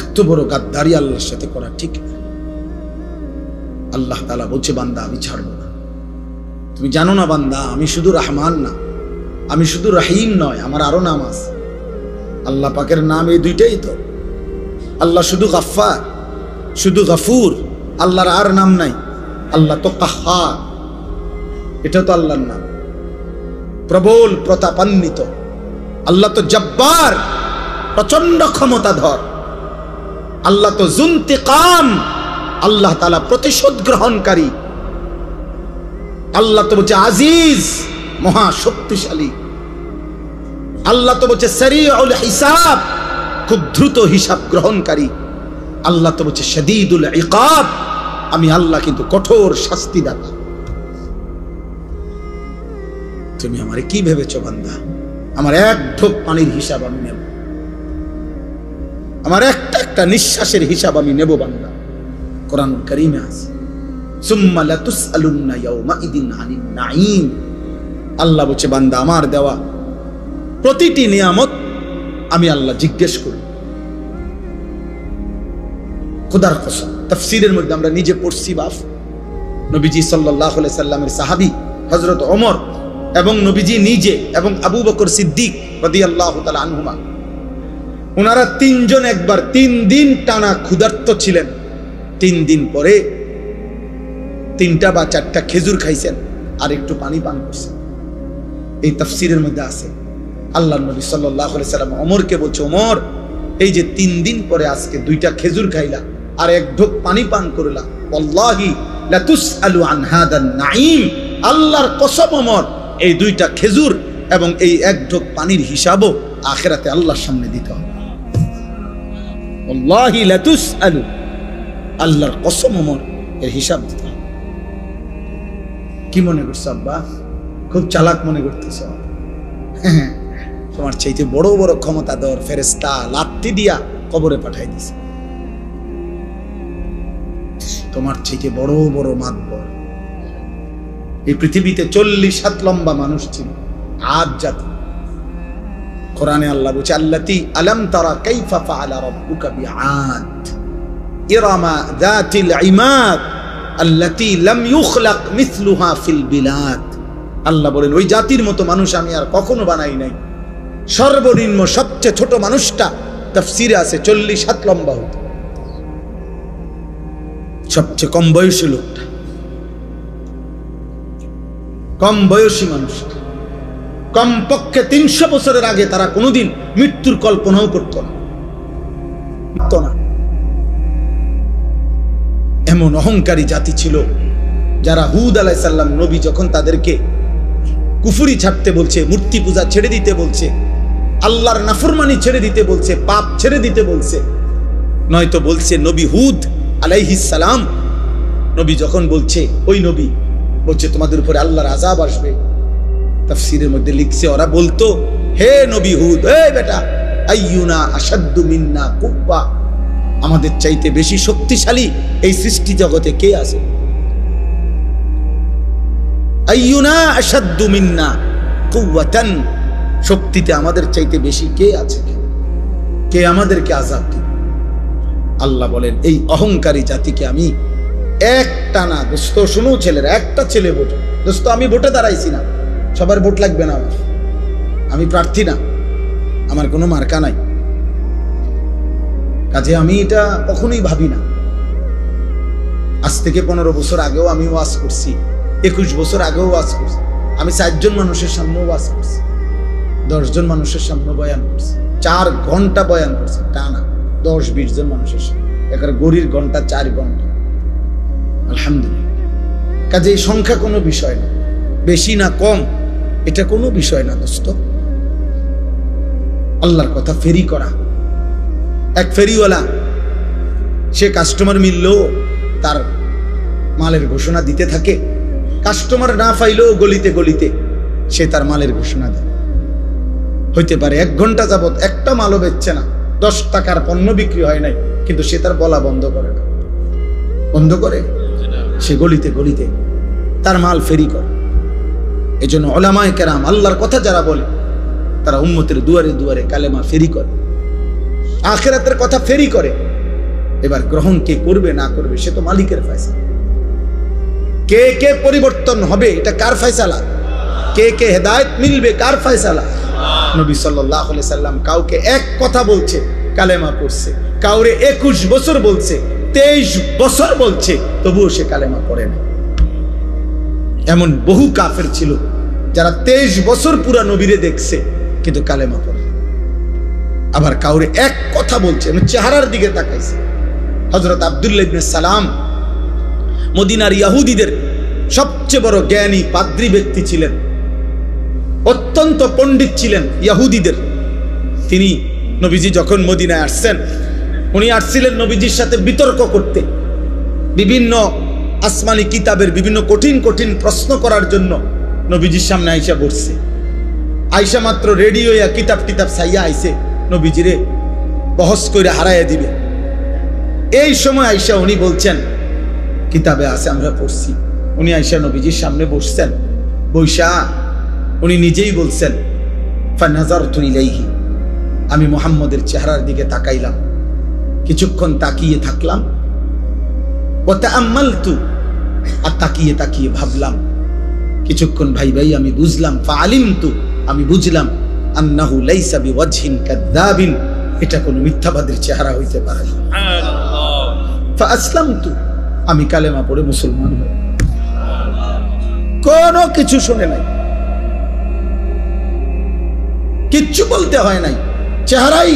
এত বড় গাদ্দারি আল্লাহর সাথে করা ঠিক না। আল্লাহ তাআলা বলছে বান্দা আমি ছাড়বো না। তুমি জানো না বান্দা, আমি শুধু রহমান না, আমি শুধু রহিম নয়, আমার আরো নাম আছে। আল্লাহ পাকের নাম এই দুইটাই তো। আল্লাহ শুধু গাফফার, শুধু গাফুর, আল্লাহর আর নাম নাই। আল্লাহ তো কাহ্হার, এটা তো আল্লাহর নাম। প্রবল প্রতাপান্বিত আল্লাহ তো জব্বার, প্রচন্ড ক্ষমতাধর। আল্লাহ তো যুন্তিকাম, আল্লাহ তাআলা প্রতিশোধ গ্রহণকারী। আল্লাহ তো বলছে আজিজ, মহা শক্তিশালী। আল্লাহ তো বলছে সারিউল হিসাব, খুব দ্রুত হিসাব গ্রহণকারী। আল্লাহ তো বলছে শাদীদুল ইকাব, আমি আল্লাহ কিন্তু কঠোর শাস্তিদাতা। তুমি আমারে কি ভেবেছো বান্দা? আমার এক ঢোক পানির হিসাব আমি নেব, আমার একটা একটা নিঃশ্বাসের হিসাব আমি নেব বান্দা। কোরআন কারীমে আছে সুম্মা লাতুসআলুন্না ইয়াওমাইদিন আনিন নাঈম। আল্লাহ বলছে বান্দা আমার দেওয়া প্রতিটি নিয়ামত আমি আল্লাহ জিজ্ঞেস করি। খোদার কসম, তাফসীরের মধ্যে আমরা নিজে পড়ছি বাপ, নবীজি সাল্লাল্লাহু আলাইহি সাল্লামের সাহাবী হযরত ওমর এবং নবীজি নিজে এবং আবু বকর সিদ্দিক রাদিয়াল্লাহু তাআলা আনহুমা, ওনারা তিনজন একবার 3 দিন টানা ক্ষুধার্ত ছিলেন। 3 দিন পরে 3টা বা 4টা খেজুর খাইছেন আর একটু পানি পান করছেন। এই তাফসীরের মধ্যে আছে আল্লাহর নবী সাল্লাল্লাহু আলাইহি সাল্লাম ওমরকে বলছে, ওমর এই যে 3 দিন পরে আজকে 2টা খেজুর খাইলা আর এক ঢোক পানি পান করলা, ওয়াল্লাহি লাতুসআলু আন হাদান নাঈম, আল্লাহর কসম ওমর এই 2টা খেজুর এবং এই এক ঢোক পানির হিসাবও আখিরাতে আল্লাহর সামনে দিতে হবে। ওয়াল্লাহি লাতুসআলু, আল্লাহর কসম ওমর এর হিসাব দিতে হবে। কি মনে করছো আব্বা? খুব চালাক মনে করতেছ? তোমার চাইতে বড় বড় ক্ষমতাধর ফেরেশতা লাত্তি দিয়া কবরে পাঠাই দিছে। তোমার চাইতে বড় বড় মাতবর এই পৃথিবীতে 40 হাত লম্বা মানুষ ছিল, আদ জাতি। কোরআনে আল্লাহ বলছে, আল্লাতী আলাম তারা কাইফা ফাআলা রাব্বুকা বিআদ ইরামা যাতিল ইমাদ আল্লাতী লাম ইউখলাক মিথলুহা ফিল বিলাদ। আল্লাহ বলেন, ওই জাতির মতো মানুষ আমি আর কখনো বানাই নাই। সর্বনিম্ন সবচেয়ে ছোট মানুষটা তাফসীরে আছে 40 হাত লম্বা হতো, সবচেয়ে কম বয়সী লোকটা, কম বয়সী মানুষটা। কমপক্ষে 300 বছরের আগে তারা কোনোদিন মৃত্যুর কল্পনাও করত না। এমন অহংকারী জাতি ছিল যারা হুদ আলাইহিস সালাম নবী যখন তাদেরকে কুফরি ছাড়তে বলছে, মূর্তি পূজা ছেড়ে দিতে বলছে, আল্লাহর নাফরমানি ছেড়ে দিতে বলছে, পাপ ছেড়ে দিতে বলছে, নয়তো বলছে নবী হুদ আলাইহিস সালাম, নবী যখন বলছে, ওই নবী বলছে তোমাদের উপরে আল্লাহর আযাব আসবে। তাফসীরের মধ্যে লিখছে, ওরা বলতো, হে নবী হুদ, এই বেটা, আইয়ুনা আশাদ্দু মিন্না কুব্বা, আমাদের চাইতে বেশি শক্তিশালী এই সৃষ্টি জগতে কে আছে? আইয়ুনা আশাদ্দু মিন্না কুওয়াতান, শক্তিতে আমাদের চাইতে বেশি কে আছে? কে আমাদেরকে আযাব দিবে? আল্লাহ বলেন, এই অহংকারী জাতিকে আমি একটা না, দোস্ত শুনো ছেলেরা, একটা ছেলে ভোট, দোস্ত আমি ভোটে দাঁড়াইছি না, সবার ভোট লাগবে না, আমি প্রার্থী না, আমার কোনো মার্কা নাই, কাজে আমি এটা কখনোই ভাবি না। আজ থেকে 15 বছর আগেও আমি ওয়াজ করছি, 21 বছর আগেও ওয়াজ করছি, আমি 4 জন মানুষের সামনে ওয়াজ করছি, 10 জন মানুষের সামনে বয়ান করছি, 4 ঘন্টা বয়ান করছি টানা, 10-20 জন মানুষের সামনে, একার গড়ির ঘন্টা 4 ঘন্টা, আলহামদুলিল্লাহ। কাজে এই সংখ্যা কোনো বিষয় না, বেশি না কম এটা কোনো বিষয় না দোস্ত। আল্লাহর কথা ফেরি করা। এক ফেরিওয়ালা, সে কাস্টমার মিললেও তার মালের ঘোষণা দিতে থাকে, কাস্টমার না পাইলেও গলিতে গলিতে সে তার মালের ঘোষণা দেয়। হইতে পারে 1 ঘন্টা যাবত একটা মালও বেচছে না, 10 টাকার পণ্য বিক্রি হয় নাই, কিন্তু সে তার বলা বন্ধ করে না, বন্ধ করে সে গলিতে গলিতে তার মাল ফেরি করে। এজন্য উলামায়ে কেরাম, আল্লাহর কথা যারা বলে তারা উম্মতের দুয়ারে দুয়ারে কালেমা ফেরি করে, আখিরাতের কথা ফেরি করে। এবার গ্রহণ কে করবে না করবে সে তো মালিকের ফয়সালা। কে কে পরিবর্তন হবে এটা কার ফয়সালা? কে কে হেদায়েত মিলবে কার ফয়সালা? নবী সাল্লাল্লাহু আলাইহি সাল্লাম কাউকে এক কথা বলছে, কালেমা পড়ছে, কাউরে 21 বছর বলছে, 23 বছর বলছে, তবুও সে কালেমা পড়ে না। এমন বহু কাফের ছিল যারা 23 বছর পুরা নবীরে দেখছে কিন্তু কালেমা পড়ে। আবার কাউরে এক কথা বলছে, চেহারার দিকে তাকাইছে। হযরত আব্দুল্লাহ ইবনে সালাম মদিনার ইহুদিদের সবচেয়ে বড় জ্ঞানী পাদ্রী ব্যক্তি ছিলেন, অত্যন্ত পণ্ডিত ছিলেন ইহুদিদের। তিনি নবীজি যখন মদিনায় আসছেন, উনি আসছিলেন নবীজির সাথে বিতর্ক করতে, বিভিন্ন আসমানি কিতাবের বিভিন্ন কঠিন কঠিন প্রশ্ন করার জন্য নবীজির সামনে আইসা বসছে। আইসা মাত্র রেডি হইয়া কিতাব টিতাব চাইয়া আইসে নবীজিরে বহস করে হারাইয়া দিবে। এই সময় আইসা উনি বলছেন, কিতাবে আছে আমরা পড়ছি। উনি আইসা নবীজির সামনে বসছেন, বৈশা উনি নিজেই বলছেন, ফানাজারতু ইলাইহি, আমি মুহাম্মদের চেহারার দিকে তাকাইলাম, কিছুক্ষণ তাকিয়ে থাকলাম, ওয়া তাআম্মালতু, আর তাকিয়ে তাকিয়ে ভাবলাম, কিছুক্ষণ ভাই আমি বুঝলাম, ফাআলিমতু, আমি বুঝলাম, আন্নাহু লাইসা বিওয়াজহিন কাযাবিন, এটা কোনো মিথ্যাবাদীর চেহারা হইতে পারে না। সুবহানাল্লাহ। ফাআসলামতু, আমি কালেমা পড়ে মুসলমান হই। কোনো কিছু শুনে নাই, কিচ্ছু বলতে হয় নাই, চেহারাই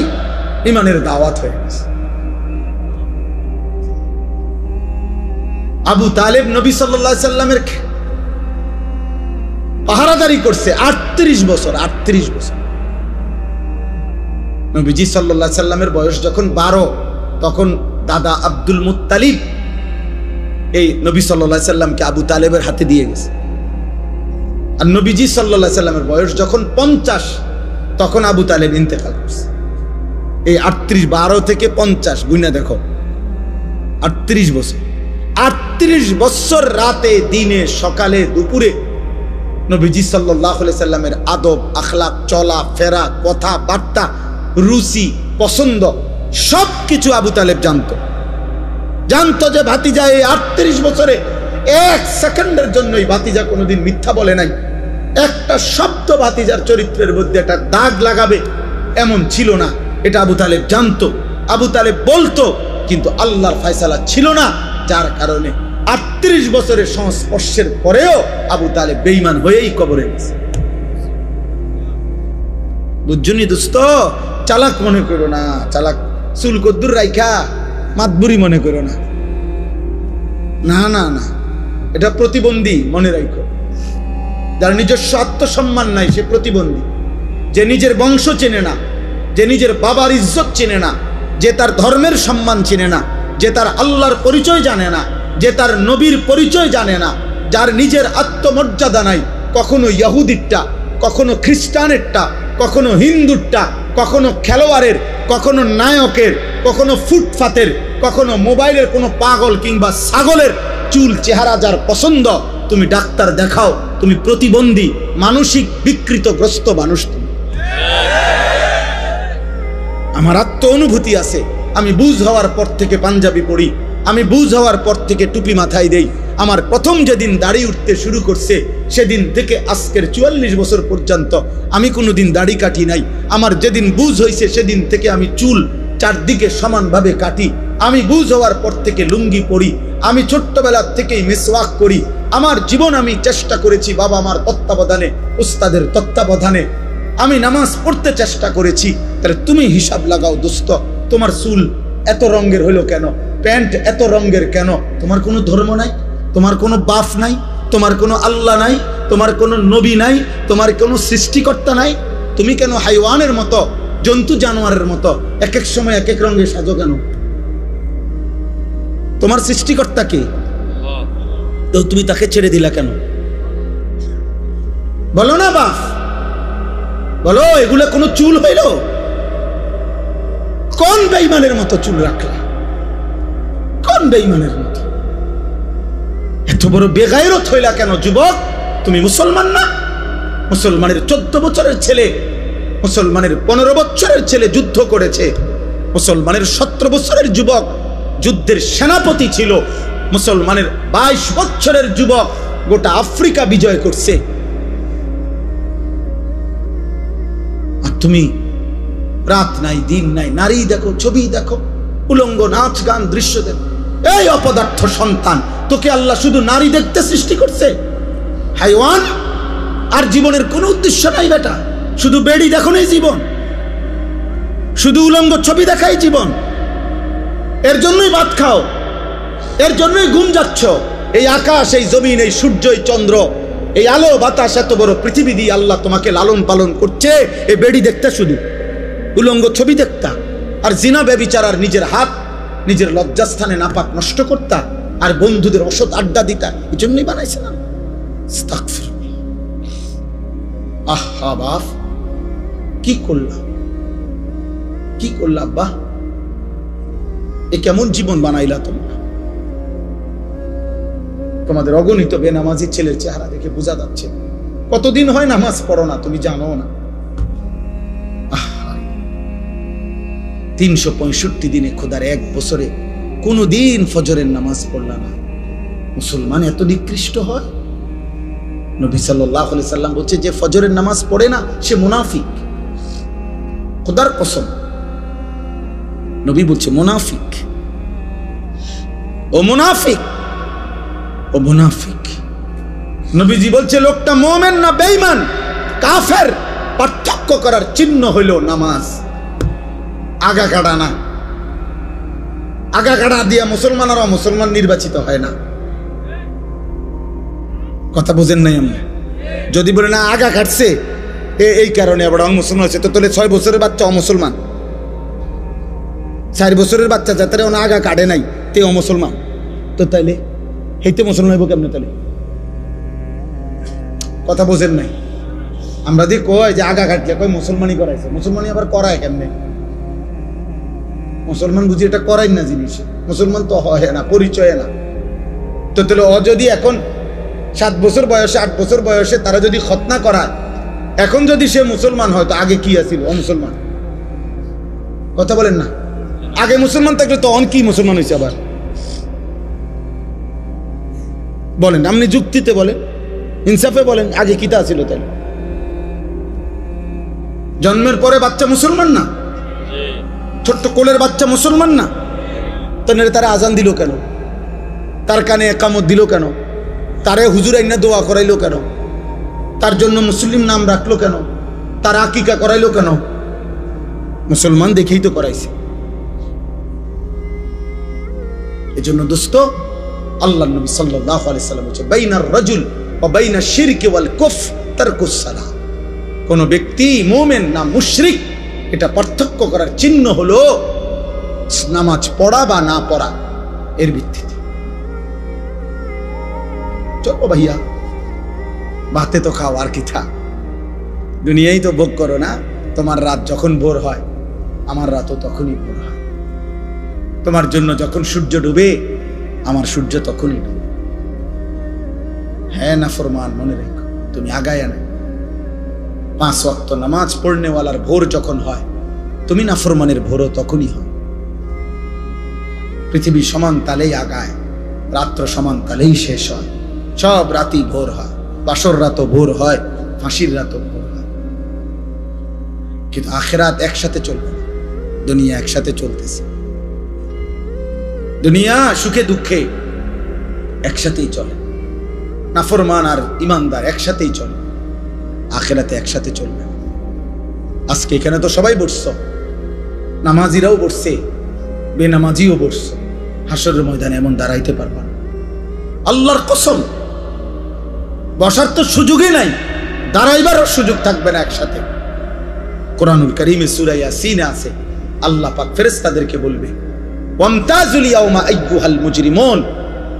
ইমানের দাওয়াত হয়ে গেছে। আবু তালেব নবী সাল্লাল্লাহু আলাইহি সাল্লামের পাহারাদারি করছে 38 বছর। 38 বছর। নবীজি সাল্লাল্লাহু আলাইহি সাল্লামের বয়স যখন 12, তখন দাদা আব্দুল মুত্তালিব এই নবী সাল্লাল্লাহু আলাইহি সাল্লামকে আবু তালেবের হাতে দিয়ে গেছে। আর নবীজি সাল্লাল্লাহু আলাইহি সাল্লামের বয়স যখন 50, তখন আবু তালেব ইন্তেকাল করছে। এই 38 থেকে 50 গুণা দেখো, 38 বছর। 38 বছর রাতে দিনে সকালে দুপুরে নবীজি সাল্লাল্লাহু আলাইহি সাল্লামের আদব আখলাক, চলা ফেরা, কথা বার্তা, রুচি পছন্দ সবকিছু আবু তালেব জানতো যে ভাতিজা এই 38 বছরে 1 সেকেন্ডের জন্যই ভাতিজা কোনোদিন মিথ্যা বলে নাই। একটা শব্দ ভাতিজার চরিত্রের মধ্যে একটা দাগ লাগাবে এমন ছিল না, এটা আবু তালেব জানতো। আবু তালেব বলতো, কিন্তু আল্লাহর ফয়সালা ছিল না, যার কারণে 38 বছরের সংস্পর্শের পরেও আবু তালেব বেঈমান হয়েই কবরে গেছে। বুঝছনি দোস্ত? চালাক মনে করো না, চালাক চুল কদ্দুর রাইখা মাতবুরি মনে করো না, না না না, এটা প্রতিবন্ধী মনে রাখো। যার নিজস্ব আত্মসম্মান নাই সে প্রতিবন্ধী। যে নিজের বংশ চেনে না, যে নিজের বাবার ইজ্জত চেনে না, যে তার ধর্মের সম্মান চেনে না, যে তার আল্লাহর পরিচয় জানে না, যে তার নবীর পরিচয় জানে না, যার নিজের আত্মমর্যাদা নাই, কখনো ইহুদিরটা, কখনো খ্রিস্টানেরটা, কখনো হিন্দুরটা, কখনো খেলোয়াড়ের, কখনো নায়কের, কখনো ফুটপাতের, কখনো মোবাইলের কোনো পাগল কিংবা ছাগলের চুল চেহারা যার পছন্দ, তুমি ডাক্তার দেখাও, তুমি প্রতিবন্ধী, মানসিক বিকৃতগ্রস্ত মানুষ। তুমি আমার আত্ম অনুভূতি আছে, আমি বুঝ হওয়ার পর থেকে পাঞ্জাবি পড়ি, আমি বুঝ হওয়ার পর থেকে টুপি মাথায় দেই। আমার প্রথম যেদিন দাড়ি উঠতে শুরু করছে সেদিন থেকে আজকের 44 বছর পর্যন্ত আমি কোনোদিন দাড়ি কাটি নাই। আমার যেদিন বুঝ হয়েছে সেদিন থেকে আমি চুল চারদিকে সমানভাবে কাটি। আমি বুঝ হওয়ার পর থেকে লুঙ্গি পরি, আমি ছোট্টবেলার থেকেই মিসওয়াক করি। আমার জীবন আমি চেষ্টা করেছি বাবা মার তত্ত্বাবধানে, উস্তাদের তত্ত্বাবধানে আমি নামাজ পড়তে চেষ্টা করেছি। তাহলে তুমি হিসাব লাগাও দোস্ত, তোমার চুল এত রঙের হলো কেন, প্যান্ট এত রঙের কেন? তোমার কোনো ধর্ম নাই, তোমার কোনো বাপ নাই, তোমার কোনো আল্লাহ নাই, তোমার কোনো নবী নাই, তোমার কোনো সৃষ্টিকর্তা নাই। তুমি কেন হাইওয়ানের মতো, জন্তু জানোয়ারের মতো এক এক সময় এক এক রঙে সাজো কেন? তোমার সৃষ্টিকর্তা কে? তো তুমি তাকে ছেড়ে দিলা কেন? বলো না বাপ, বলো, এগুলো কোনো চুল হইল? কোন বেঈমানের মতো চুল রাখলা? কোন বেঈমানের মতো? এত বড় বেগায়রত হইলা কেন যুবক? তুমি মুসলমান না? মুসলমানের 14 বছরের ছেলে, মুসলমানের 15 বছরের ছেলে যুদ্ধ করেছে, মুসলমানের 17 বছরের যুবক যুদ্ধের সেনাপতি ছিল, মুসলমানের 22 বছরের যুবক গোটা আফ্রিকা বিজয় করছে। আর তুমি রাত নাই দিন নাই, নারী দেখো, ছবি দেখো, উলঙ্গ নাচ গান দৃশ্য দেখো। এই অপদার্থ সন্তান, তোকে আল্লাহ শুধু নারী দেখতে সৃষ্টি করছে? হাইওয়ান। আর জীবনের কোনো উদ্দেশ্য নাই বেটা, শুধু বেড়ি দেখো নেই জীবন, শুধু উলঙ্গ ছবি দেখাই জীবন। এর জন্যই ভাত খাও, এর জন্যই ঘুম যাচ্ছ। এই আকাশ, এই জমিন, এই সূর্য, এই চন্দ্র, এই আলো বাতাস, এত বড় পৃথিবী দিয়ে আল্লাহ তোমাকে লালন পালন করছে এই বেড়ি দেখতে, শুধু উলঙ্গ ছবি দেখতা, আর জিনা ব্যভিচার, আর নিজের হাত নিজের লজ্জাস্থানে নাপাক নষ্ট করতা, আর বন্ধুদের অসৎ আড্ডা দিতা। এই জন্যই বানাইছে না? আহা বাপ, কি করলাম, কি করলা আব্বা? এ কেমন জীবন বানাইলা তোমরা? তোমাদের অগণিত বেনামাজি ছেলের চেহারা দেখে বোঝা যাচ্ছে কতদিন হয় নামাজ পড়ো না, তুমি জানো না। 365 দিনে খোদার 1 বছরে কোনদিন ফজরের নামাজ পড়লা না। মুসলমান এত নিকৃষ্ট হয়? নবী সাল্লাল্লাহু আলাইহি সাল্লাম বলছে, যে ফজরের নামাজ পড়ে না সে মুনাফিক। খোদার কসম, নবী বলছে মুনাফিক, ও মুনাফিক, ও মুনাফিক। নবীজি বলছে লোকটা মুমিন না বেঈমান, কাফের, পার্থক্য করার চিহ্ন হইল নামাজ। আগা কাটা না, আগা কাটা দিয়া মুসলমানেরা মুসলমান নির্বাচিত হয় না। কথা বুঝেন নাই আমরা? যদি বলে না আগা কাটছে এই কারণে আবার মুসলমান হচ্ছে, তো তাহলে 6 বছরের বাচ্চা অমুসলমান, 4 বছরের বাচ্চা যাতে আগা কাটে নাই তে অমুসলমান, তো তাইলে হেইতে মুসলমান হইব কেমনে? তাহলে কথা বোঝেন নাই? আমরা দিয়ে কয় যে আগা কাটলে কয় মুসলমানই করাইছে, মুসলমানই আবার করায় কেমনে? মুসলমান বুঝি এটা করাই না জিনিস, মুসলমান তো হয় না, পরিচয় না। তো তাহলে ও যদি এখন 7 বছর বয়সে 8 বছর বয়সে তারা যদি খতনা করায়, এখন যদি সে মুসলমান হয় তো আগে কি আছিল? ও মুসলমান। কথা বলেন না, আগে মুসলমান থাকলে তো অন কি মুসলমান হয়েছে আবার? বলেন, আপনি যুক্তিতে বলেন, ইনসাফে বলেন, আগে কিতা ছিল? তাহলে জন্মের পরে বাচ্চা মুসলমান না? ছোট্ট কোলের বাচ্চা মুসলমান না? তাহলে তারা আজান দিল কেন? তার কানে একামত দিল কেন? তারে হুজুর আইনা দোয়া করাইলো কেন? তার জন্য মুসলিম নাম রাখলো কেন? তার আকিকা করাইলো কেন? মুসলমান দেখেই তো করাইছে। এজন্য দোস্ত, আল্লাহ নবী সাল্লাল্লাহু আলাইহি সাল্লাম বলেছেন, বাইনার রাজুল ওয়া বাইনা শিরকি ওয়াল কুফর তারকুস সালাহ। কোন ব্যক্তি মুমিন না মুশরিক, এটা পার্থক্য করার চিহ্ন হলো নামাজ পড়া বা না পড়া, এর ভিত্তিতে। চলো ভাইয়া, ভাতে তো খাও, আর কি থা, দুনিয়ায় তো ভোগ করো না। তোমার রাত যখন ভোর হয়, আমার রাতও তখনই ভোর হয়। তোমার জন্য যখন সূর্য ডুবে, আমার সূর্য তখনই ডুবে। হ্যাঁ নাফরমান, মনে রেখো, তুমি আগায় না। 5 ওয়াক্ত নামাজ পড়নেওয়ালার ভোর যখন হয়, তুমি নাফরমানের ভোরও তখনই হয়। পৃথিবী সমান তালেই আগায়, রাত্র সমান তালেই শেষ হয়। সব রাতই ভোর হয়, বাসর রাতও ভোর হয়, ফাঁসির রাতও ভোর হয়। কিন্তু আখিরাত একসাথে চলবে না, দুনিয়া একসাথে চলতেছে। দুনিয়া সুখে দুঃখে একসাথেই চলে, নাফরমান আর ইমানদার একসাথেই চলে, আখিরাতে একসাথে চলবে না। আজকে এখানে তো সবাই বসছো, নামাজিরাও বসছে, বেনামাজিও বসছো। হাসরের ময়দানে এমন দাঁড়াইতে পারবা না, আল্লাহর কসম। বসার তো সুযোগই নাই, দাঁড়াইবারও সুযোগ থাকবে না একসাথে। কোরআনুল কারীমে সূরা ইয়াসিনে আছে, আল্লাহ পাক ফেরেশতাদেরকে বলবে, ওয়ামতাজুল ইয়াউমা আইয়ুহাল মুজরিমুন।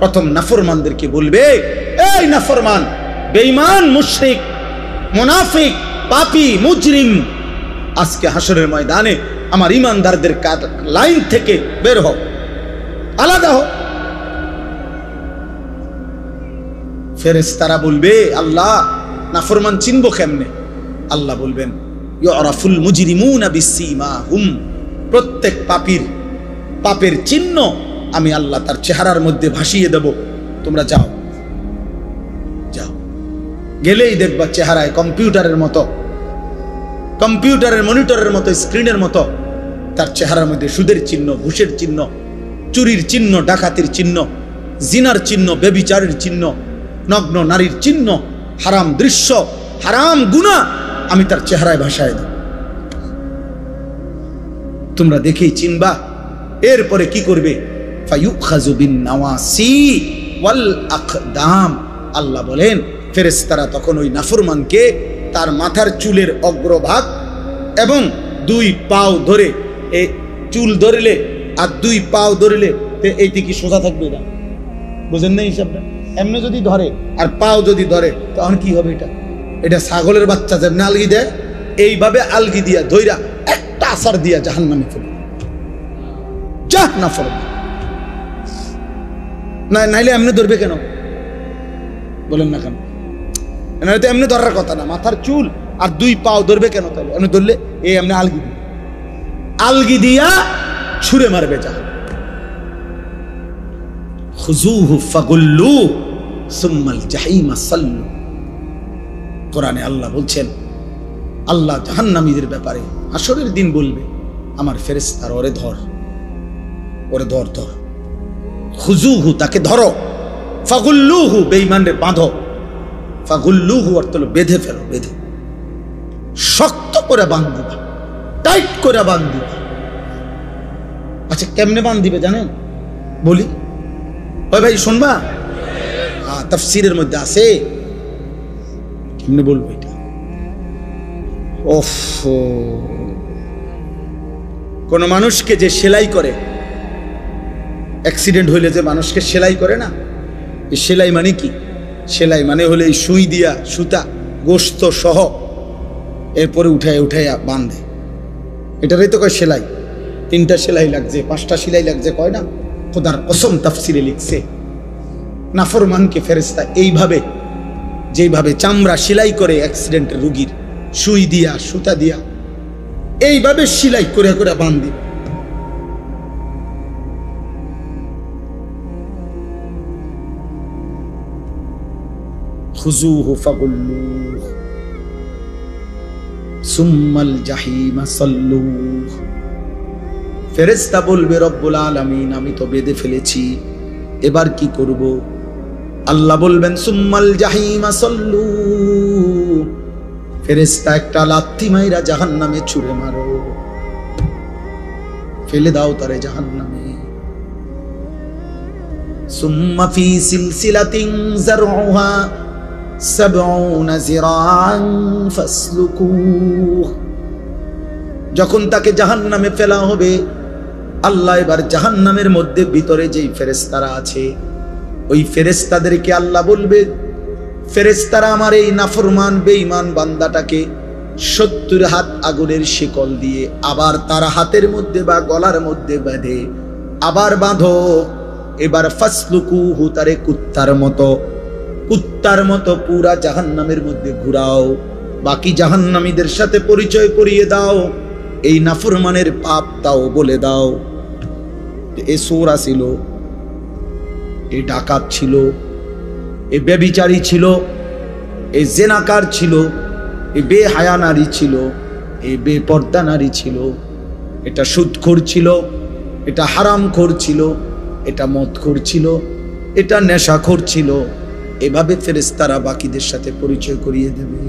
প্রথম নাফরমানদেরকে বলবে, এই নাফরমান, বেঈমান, মুশরিক, মুনাফিক, পাপী, মুজরিম, আজকে হাসরের ময়দানে আমার ঈমানদারদের লাইন থেকে বের হও, আলাদা হও। ফেরেশতারা বলবে, আল্লাহ নাফরমান চিনবো কেমনে? আল্লাহ বলবেন, ইউরাফুল মুজরিমুনা বিসীমাহুম। প্রত্যেক পাপীর পাপের চিহ্ন আমি আল্লাহ তার চেহারার মধ্যে ভাসিয়ে দেব। তোমরা যাও, যাও, গেলেই দেখবা চেহারায় কম্পিউটারের মতো, কম্পিউটারের মনিটরের মতো, স্ক্রিনের মতো তার চেহারার মধ্যে সুদের চিহ্ন, ঘুষের চিহ্ন, চুরির চিহ্ন, ডাকাতির চিহ্ন, জিনার চিহ্ন, ব্যভিচারের চিহ্ন, নগ্ন নারীর চিহ্ন, হারাম দৃশ্য, হারাম গুনাহ আমি তার চেহারায় ভাসায় দেব। তোমরা দেখেই চিনবা। এরপরে কি করবে? ফায়ুখাযু বিন নাওয়াসি ওয়াল আকদাম। আল্লাহ বলেন, ফেরেশতারা তখন ওই নাফরমানকে তার মাথার চুলের অগ্রভাগ এবং 2 পাও ধরে, এই চুল ধরলে আর 2 পাও ধরলে এইটি কি সোজা থাকবে না? বুঝেন না হিসাবটা? এমনি যদি ধরে আর পাও যদি ধরে তখন কি হবে? এটা ছাগলের বাচ্চা যেমনি আলগি দেয়, এইভাবে আলগি দিয়া ধইরা একটা আসার দিয়া জাহান্নামে ফেলবে। যাহ না ফরমান, নাইলে এমনি ধরবে কেন? বলেন না কেন? তো এমনি ধরার কথা না, মাথার চুল আর 2 পাও ধরবে কেন? তাহলে এমনি ধরলে এই এমনি আলগি দিয়া ছুঁড়ে মারবে। যা খুযুহু ফাগুল্লু সুম্মাল জাহিমা সাল্লু। কোরআনে আল্লাহ বলছেন, আল্লাহ জাহান্নামীদের ব্যাপারে হাসরের দিন বলবে, আমার ফেরেশতারা ওরে ধর, ওরে ধর, ধর। খুযুহু, তাকে ধরো, ফাগুল্লুহু, বেঈমানরে বাঁধো। ফাগুল্লুহু অর্থ হলো বেঁধে ফেলো, বেঁধে শক্ত করে বাঁধবা, টাইট করে বাঁধবা। আচ্ছা কেমনে বাঁধিবে জানেন? বলি, ওই ভাই শুনবা? তাফসীরের মধ্যে আছে, কেমনে বলবো এটা? ওফ, কোন মানুষকে যে সেলাই করে, অ্যাক্সিডেন্ট হইলে যে মানুষকে সেলাই করে না, এই সেলাই মানে কি? সেলাই মানে হলে এই সুই দিয়া, সুতা, গোস্ত সহ এরপরে উঠায় উঠায় বাঁধে। এটারই তো কয় সেলাই। 3টা সেলাই লাগছে, 5টা সেলাই লাগছে, কয় না? খোদার কসম তাফসিরে লিখছে, নাফরমানকে ফেরেশতা এইভাবে, যেইভাবে চামড়া সেলাই করে অ্যাক্সিডেন্টের রোগীর, সুই দিয়া সুতা দিয়া এইভাবে সেলাই করে করে বাঁধে। খুযুহু ফাগুল্লুহ সুম্মাল জাহিমা সাল্লুহ। ফেরেশতা বলবে রব্বুল আলামিন আমি তো বেঁধে ফেলেছি, এবার কি করব? আল্লাহ বলবেন সুম্মাল জাহিমা সাল্লু, ফেরেশতা একটা লাথি মাইরা জাহান্নামে ছুঁড়ে মারো, ফেলে দাও তারে জাহান্নামে। সুম্মা ফি সিলসিলাতিন যারউহা 70 যিরাআন ফাসলুকুহ। যখন তাকে জাহান্নামে ফেলা হবে, আল্লাহ এবার জাহান্নামের মধ্যে ভিতরে যেই ফেরেশতারা আছে, ওই ফেরেশতাদেরকে আল্লাহ বলবে, ফেরেশতারা আমার এই নাফরমান বেঈমান বান্দাটাকে 70 হাত আগুনের শিকল দিয়ে আবার তার হাতের মধ্যে বা গলার মধ্যে বেঁধে আবার বাঁধো। এবার ফাসলুকুহু, তারে কুত্তার মতো পুরা জাহান্নামের মধ্যে ঘুরাও, বাকি জাহান্নামীদের সাথে পরিচয় করিয়ে দাও, এই নাফরমানের পাপ তাও বলে দাও। এ চোরা ছিল, এ ডাকাত ছিল, এ ব্যভিচারী ছিল, এ জেনাকার ছিল, এ বেহায়া নারী ছিল, এ বেপর্দা নারী ছিল, এটা সুদখোর ছিল, এটা হারামখোর ছিল, এটা মদখোর ছিল, এটা নেশাখোর ছিল। এভাবে ফেরেশতারা বাকিদের সাথে পরিচয় করিয়ে দেবে।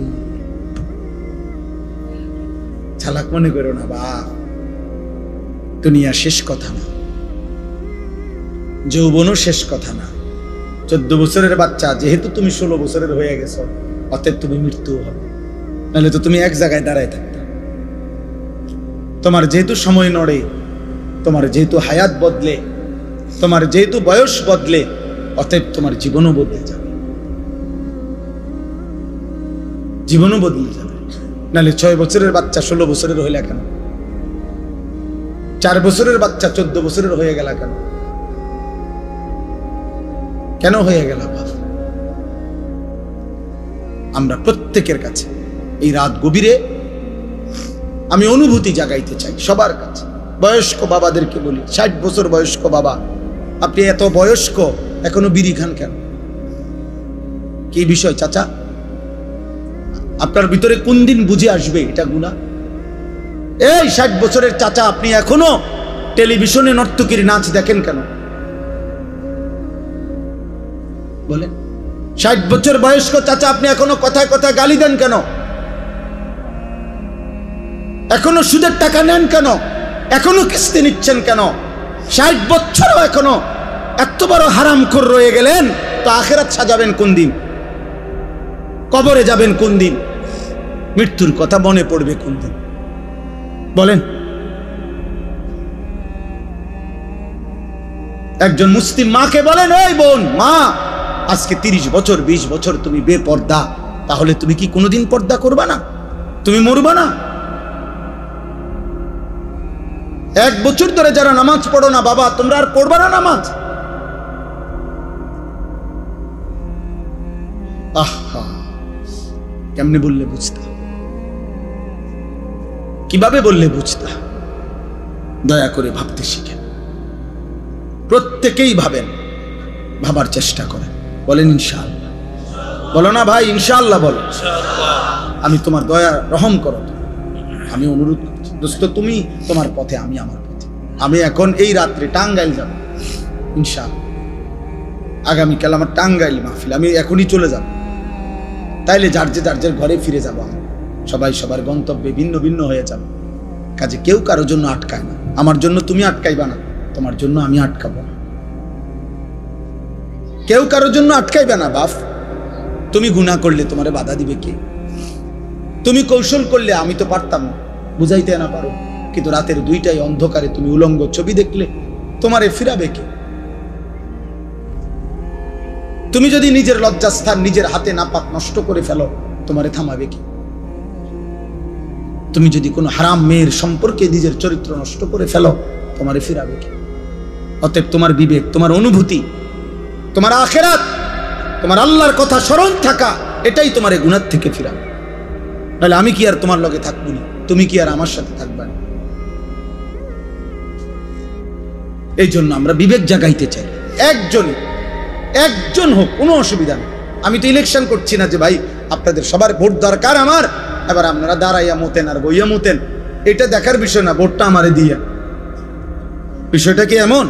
চালাক মনে করো না বাপ, দুনিয়া শেষ কথা না, যৌবনও শেষ কথা না। 14 বছরের বাচ্চা, যেহেতু তুমি 16 বছরের হয়ে গেছো, অতএব তুমি মৃত্যু হবে, নাহলে তো তুমি এক জায়গায় দাঁড়ায় থাকতে। তোমার যেহেতু সময় নড়ে, তোমার যেহেতু হায়াত বদলে, তোমার যেহেতু বয়স বদলে, অতএব তোমার জীবনও বদলে যাবে, জীবনও বদলে যাবে। নাহলে 6 বছরের বাচ্চা 16 বছরের হইলা কেন? 4 বছরের বাচ্চা 14 বছরের হয়ে গেল কেন? কেন হয়ে গেল? আমরা প্রত্যেকের কাছে এই রাত গভীরে আমি অনুভূতি জাগাইতে চাই সবার কাছে। বয়স্ক বাবাদেরকে বলি, 60 বছর বয়স্ক বাবা, আপনি এত বয়স্ক এখনো বিড়ি খান কেন? কি বিষয় চাচা? আপনার ভিতরে কোন দিন বুঝে আসবে এটা গুনাহ? এই 60 বছরের চাচা, আপনি এখনো টেলিভিশনে নর্তকীর নাচ দেখেন কেন? বলেন। 60 বছর বয়স্ক চাচা, আপনি এখনো কথায় কথায় গালি দেন কেন? এখনো সুদের টাকা নেন কেন? এখনো কিস্তি নিচ্ছেন কেন? 60 বছরও এখনো এত বড় হারামখোর রয়ে গেলেন, তো আখিরাত সাজাবেন কোন দিন? কবরে যাবেন কোন দিন? মৃত্যুর কথা মনে পড়বে কোন দিন? বলেন। একজন মুসলিম মাকে বলেন, এই বোন, মা, আজকে 30 বছর 20 বছর তুমি বেপর্দা, তাহলে তুমি কি কোনোদিন পর্দা করবা না? তুমি মরবা না? 1 বছর ধরে যারা নামাজ পড়ো না বাবা, তোমরা আর পড়বা না নামাজ? আহা, কেমনে বললে বুঝতা? কিভাবে বললে বুঝতা? দয়া করে ভাবতে শিখেন, প্রত্যেকেই ভাবেন, ভাবার চেষ্টা করেন। বলেন ইনশাআল্লাহ। বলো না ভাই, ইনশাআল্লাহ বলো। আমি তোমার দয়া রহম করো, আমি অনুরোধ করছি দোস্ত, তুমি তোমার পথে, আমি আমার পথে। আমি এখন এই রাত্রে টাঙ্গাইল যাব ইনশাআল্লাহ। আগামীকাল আমার টাঙ্গাইল মাহফিল, আমি এখনই চলে যাব। তাইলে যার যে ঘরে ফিরে যাব, সবাই সবার গন্তব্যে ভিন্ন ভিন্ন হয়ে যাব। কাজে কেউ কারো জন্য আটকায় না। আমার জন্য তুমি আটকাইবা না, তোমার জন্য আমি আটকাবো না। কেউ কারোর জন্য আটকাইবে না বাপ। তুমি গুনাহ করলে তোমারে বাধা দিবে কে? তুমি কৌশল করলে আমি তো পারতাম না, বুঝাইতে না পারো, কিন্তু রাতের 2টায় অন্ধকারে তুমি উলঙ্গ ছবি দেখলে তোমারে ফিরাবে কে? তুমি যদি নিজের লজ্জাস্থান নিজের হাতে নাপাক নষ্ট করে ফেলো, তোমারে থামাবে কি? তুমি যদি কোনো হারাম মেয়ের সম্পর্কে নিজের চরিত্র নষ্ট করে ফেলো, তোমারে ফিরাবে কি? অতএব তোমার বিবেক, তোমার অনুভূতি, তোমার আখিরাত, তোমার আল্লাহর কথা স্মরণ থাকা, এটাই তোমার এই গুনাহ থেকে ফিরাবে। তাহলে আমি কি আর তোমার লগে থাকবো না? তুমি কি আর আমার সাথে থাকবে না? এই জন্য আমরা বিবেক জাগাইতে চাই। একজন হোক, কোনো অসুবিধা নেই। আমি তো ইলেকশন করছি না যে ভাই আপনাদের সবার ভোট দরকার আমার, এবার আপনারা দাঁড়াইয়া মতেন আর বইয়া মতেন, এটা দেখার বিষয় না। ভোটটা আমারে দিয়ে, বিষয়টা কি এমন?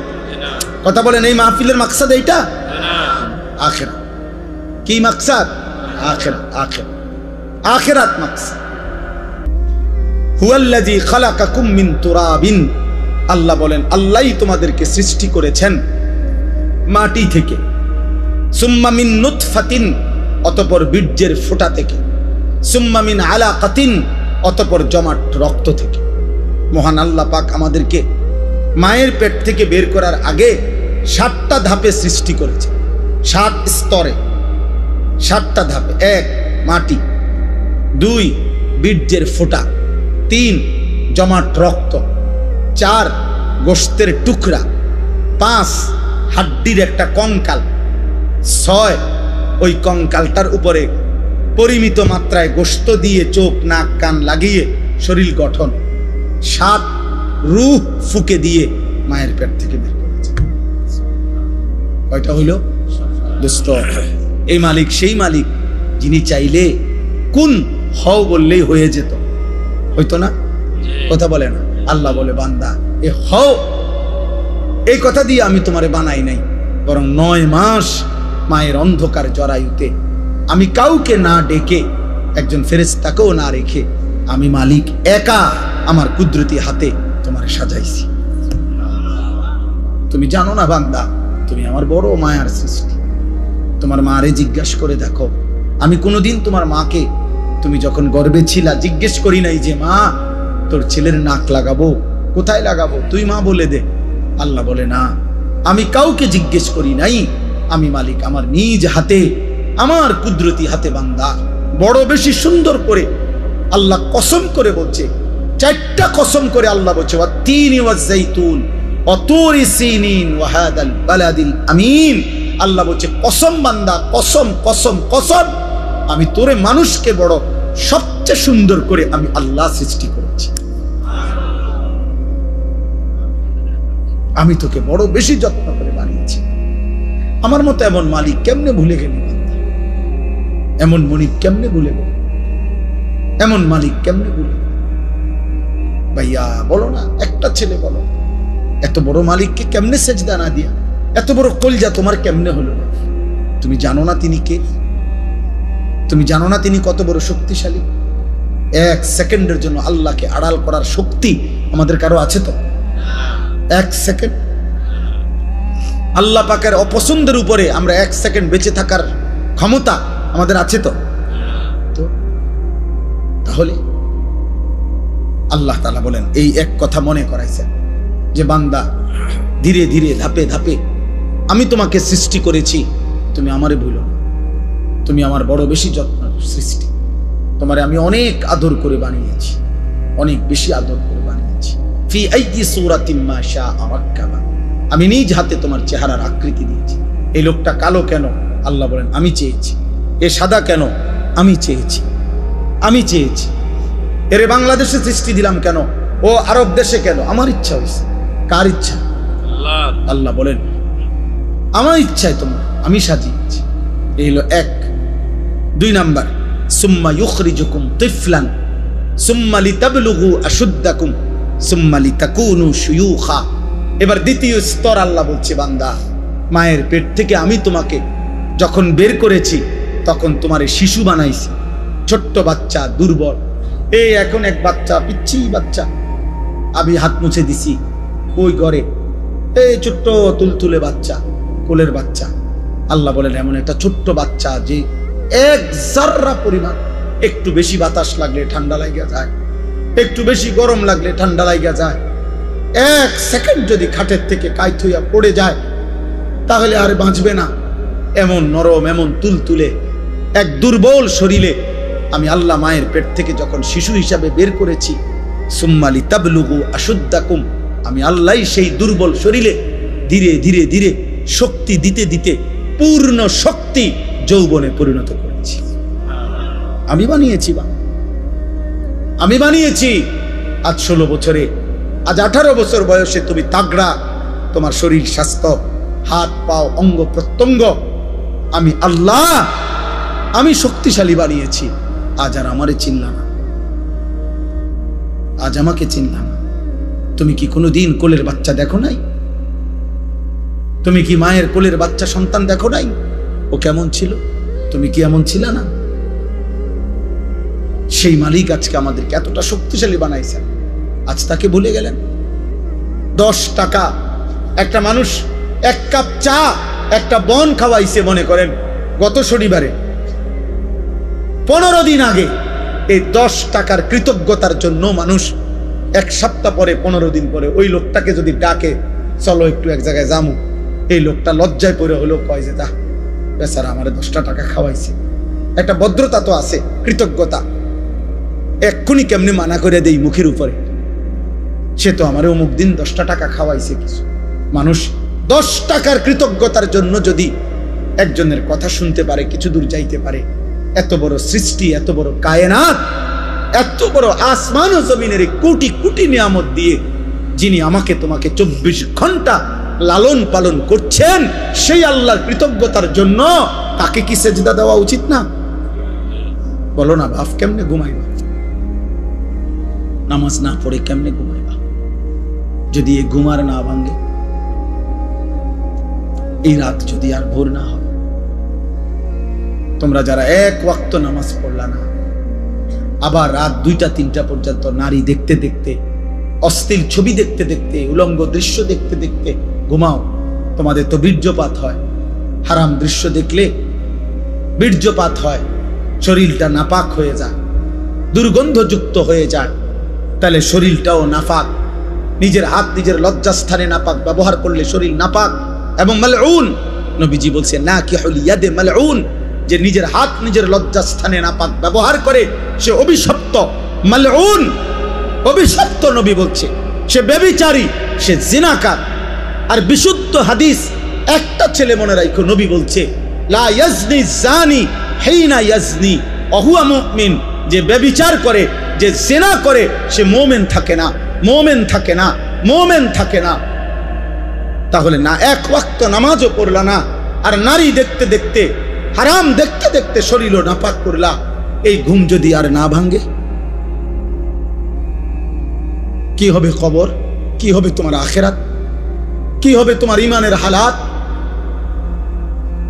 কথা বলেন, এই মাহফিলের মাকসাদ এইটা? আখিরাত। কি মাকসাদ? আখিরাত। আখিরাত মাকসাদ। হুয়াল্লাযী খালাকাকুম মিন তুরাবিন, আল্লাহ বলেন আল্লাহই তোমাদেরকে সৃষ্টি করেছেন মাটি থেকে, সুম্মা মিন নুতফাতিন, অতঃপর বীর্যের ফোঁটা থেকে, সুম্মা মিন আলাকাতিন, অতঃপর জমাট রক্ত থেকে। মহান আল্লাহ পাক আমাদেরকে মায়ের পেট থেকে বের করার আগে 7টা ধাপে সৃষ্টি করেছে, 7 স্তরে, 7টা ধাপে। 1 মাটি, 2 বীর্যের ফোঁটা, 3 জমাট রক্ত, 4 গোশতের টুকরা, 5 হাড্ডির একটা কঙ্কাল, 6 ওই কঙ্কালটার উপরে পরিমিত মাত্রায় গোশত দিয়ে চোখ নাক কান লাগিয়ে শরীর গঠন, 7 রূহ ফুকে দিয়ে মায়ের পেট থেকে বের করেছে। কয়টা হইল দোস্ত? এই মালিক সেই মালিক যিনি চাইলে কোন হও বললেই হয়ে যেত, হইতো না? কথা বলে না? আল্লাহ বলে বান্দা এ হও, এই কথা দিয়ে আমি তোমারে বানাই নাই, বরং 9 মাস মায়ের অন্ধকার জরায়ুতে আমি কাউকে না ডেকে, একজন ফেরেশতাকেও না রেখে, আমি মালিক একা আমার কুদরতি হাতে তোমারে সাজাইছি। তুমি জানো না বান্দা, তুমি আমার বড় মায়ার সৃষ্টি। তোমার মারে জিজ্ঞাসা করে দেখো, আমি কোনোদিন তোমার মাকে, তুমি যখন গর্ভে ছিলা, জিজ্ঞেস করি নাই যে মা তোর ছেলের নাক লাগাবো, কোথায় লাগাবো, তুই মা বলে দে। আল্লাহ বলে না, আমি কাউকে জিজ্ঞেস করি নাই, আমি মালিক আমার নিজ হাতে, আমার কুদরতি হাতে বান্দা। বড় বেশি সুন্দর করে আল্লাহ কসম করে বলছে, 4টা কসম করে আল্লাহ বলছে, ওয়াত-তিনি ওয়াজ-যাইতুন ওয়া তুরি সিনিন ওয়া হাদাল বালাদিল আমিন। আল্লাহ বলছে কসম বান্দা, কসম কসম কসম, আমি তোরে মানুষকে বড় সবচেয়ে সুন্দর করে আমি আল্লাহ সৃষ্টি করেছি। আমি তোকে বড় বেশি যত্ন করে বানিয়েছি। আমার মতো এমন মালিক কেমনে ভুলে গেলি বান্দা? এমন মনিব কেমনে ভুলে গেল? এমন মালিক কেমনে ভুলে? ভাইয়া বলো না, একটা ছেলে বলো, এত বড় মালিককে কেমনে সেজদা না দিয়া, এত বড় কলজা তোমার কেমনে হলো না? তুমি জানো না তিনি কে? তুমি জানো না তিনি কত বড় শক্তিশালী? 1 সেকেন্ডের জন্য আল্লাহকে আড়াল করার শক্তি আমাদের কারো আছে তো? 1 সেকেন্ড আল্লাহ পাকের অপছন্দের উপরে আমরা 1 সেকেন্ড বেঁচে থাকার ক্ষমতা আমাদের আছে তো? তাহলে আল্লাহ তাআলা বলেন, এই এক কথা মনে করাইছেন যে বান্দা ধীরে ধীরে ধাপে ধাপে আমি তোমাকে সৃষ্টি করেছি, তুমি আমারে ভুলো না। তুমি আমার বড় বেশি যত্ন সৃষ্টি, তোমারে আমি অনেক আদর করে বানিয়েছি, অনেক বেশি আদর করে বানিয়েছি। ফি আইয়ি সূরাতিন মা শাআ রাক্কাবা, আমি নিজ হাতে তোমার চেহারার আকৃতি দিয়েছি। এই লোকটা কালো কেন? আল্লাহ বলেন আমি চেয়েছি। এ সাদা কেন? আমি চেয়েছি। আমি চেয়েছি। এরে বাংলাদেশে সৃষ্টি দিলাম কেন? ও আরব দেশে কেন? আমার ইচ্ছা হয়েছে। কার ইচ্ছা? আল্লাহ বলেন আমার ইচ্ছায় তোমরা আমি সাজিয়েছি। এই হলো 1। 2 নাম্বার, সুম্মা ইউখরিজুকুম তিফলান সুম্মা লিতাবলুগু আশুদ্দাকুম সুম্মা লিতাকুনু শুয়ুখা। এবার দ্বিতীয় স্তর আল্লাহ বলছে, বান্দা মায়ের পেট থেকে আমি তোমাকে যখন বের করেছি তখন তোমারে শিশু বানাইছি, ছোট্ট বাচ্চা, দুর্বল। এই এখন এক বাচ্চা, পিচ্ছি বাচ্চা, আমি হাত মুছে দিছি ওই ঘরে, এই ছোট্ট তুলতুলে বাচ্চা, কোলের বাচ্চা। আল্লাহ বলেন এমন একটা ছোট্ট বাচ্চা যে 1 জাররা পরিমাণ, একটু বেশি বাতাস লাগলে ঠান্ডা লাগিয়া যায়, একটু বেশি গরম লাগলে ঠান্ডা লাগিয়া যায়। 1 সেকেন্ড যদি খাটের থেকে কাইত হইয়া পড়ে যায় তাহলে আর বাঁচবে না। এমন নরম, এমন তুলতুলে, এক দুর্বল শরীরে আমি আল্লাহ মায়ের পেট থেকে যখন শিশু হিসাবে বের করেছি, সুম্মালি তাবলুগু আশুদ্দাকুম, আমি আল্লাহ সেই দুর্বল শরীরে ধীরে ধীরে ধীরে শক্তি দিতে দিতে পূর্ণ শক্তি যৌবনে পরিণত করেছি। আমি বানিয়েছি আমি বানিয়েছি। আজ 16 বছরে, আজ 18 বছর বয়সে তুমি তাগড়া, তোমার শরীর স্বাস্থ্য, হাত পাও অঙ্গ প্রত্যঙ্গ আমি আল্লাহ, আমি শক্তিশালী বানিয়েছি। আজ আর আমারে চিনলা না, আজ আমাকে চিনলা না। তুমি কি কোনোদিন কোলের বাচ্চা দেখো নাই? তুমি কি মায়ের কোলের বাচ্চা সন্তান দেখো নাই? ও কেমন ছিল? তুমি কি এমন ছিল না? সেই মালিক আজকে আমাদেরকে এতটা শক্তিশালী বানাইছেন, আজ তাকে ভুলে গেলেন। 10 টাকা একটা মানুষ 1 কাপ চা একটা বন খাওয়াইছে, মনে করেন গত শনিবারে, 15 দিন আগে। এই 10 টাকার কৃতজ্ঞতার জন্য মানুষ 1 সপ্তাহ পরে, 15 দিন পরে ওই লোকটাকে যদি ডাকে, চলো একটু এক জায়গায় যামু, এই লোকটা লজ্জায় পড়ে হলো কয় যে যা বেচারা আমারে 10টা টাকা খাওয়াইছে। একটা ভদ্রতা তো আছে, কৃতজ্ঞতা। এক্ষুনি কেমনে মানা করে দেই মুখের উপরে, সে তো আমারে অমুক দিন 10টা টাকা খাওয়াইছে কিছু। মানুষ 10 টাকার কৃতজ্ঞতার জন্য যদি একজনের কথা শুনতে পারে, কিছু দূর যাইতে পারে। এত বড় সৃষ্টি, এত বড় কায়নাত, এত বড় আসমান ও জমিনের কোটি কোটি নিয়ামত দিয়ে যিনি আমাকে তোমাকে 24 ঘন্টা লালন পালন করছেন, সেই আল্লাহর কৃতজ্ঞতার জন্য তাকে কি সেজদা দেওয়া উচিত না? বলো না বাপ, কেমনে ঘুমাইবা? নামাজ না পড়ে কেমনে ঘুমাইবা? যদি এই ঘুমার না ভাঙে, এই রাত যদি আর ভোর না হয়, তোমরা যারা 1 ওয়াক্ত নামাজ পড়লা না, আবার রাত 2টা 3টা পর্যন্ত নারী দেখতে দেখতে, অশ্লীল ছবি দেখতে দেখতে, উলঙ্গ দৃশ্য দেখতে দেখতে ঘুমাও, তোমাদের তো বীর্যপাত হয়। হারাম দৃশ্য দেখলে বীর্যপাত হয়, শরীরটা নাপাক হয়ে যায়, দুর্গন্ধযুক্ত হয়ে যায়। তাহলে শরীরটাও নাপাক। নিজের হাত নিজের লজ্জাস্থানে নাপাক ব্যবহার করলে শরীর নাপাক এবং মালউন। নবীজি বলছেন নাকিহুল ইয়াদে মালউন, যে নিজের হাত নিজের লজ্জাস্থানে নাপাক ব্যবহার করে সে অভিশপ্ত, মালউন, অভিশপ্ত। নবী বলছে সে ব্যভিচারী, সে জিনাকার। আর বিশুদ্ধ হাদিস একটা ছেলে মনে রাখো, নবী বলছে লা ইয়াজনি জানি হিনা ইয়াজনি ওয়া হুয়া মুমিন, যে ব্যভিচার করে, যে জিনা করে, সে মুমিন থাকে না, মুমিন থাকে না, মুমিন থাকে না। তাহলে না 1 ওয়াক্ত নামাজও পড়লা না, আর নারী দেখতে দেখতে, হারাম দেখতে দেখতে শরীরও নাপাক করলা। এই ঘুম যদি আর না ভাঙে, কি হবে কবর? কি হবে তোমার আখিরাত? কি হবে তোমার ইমানের হালাত?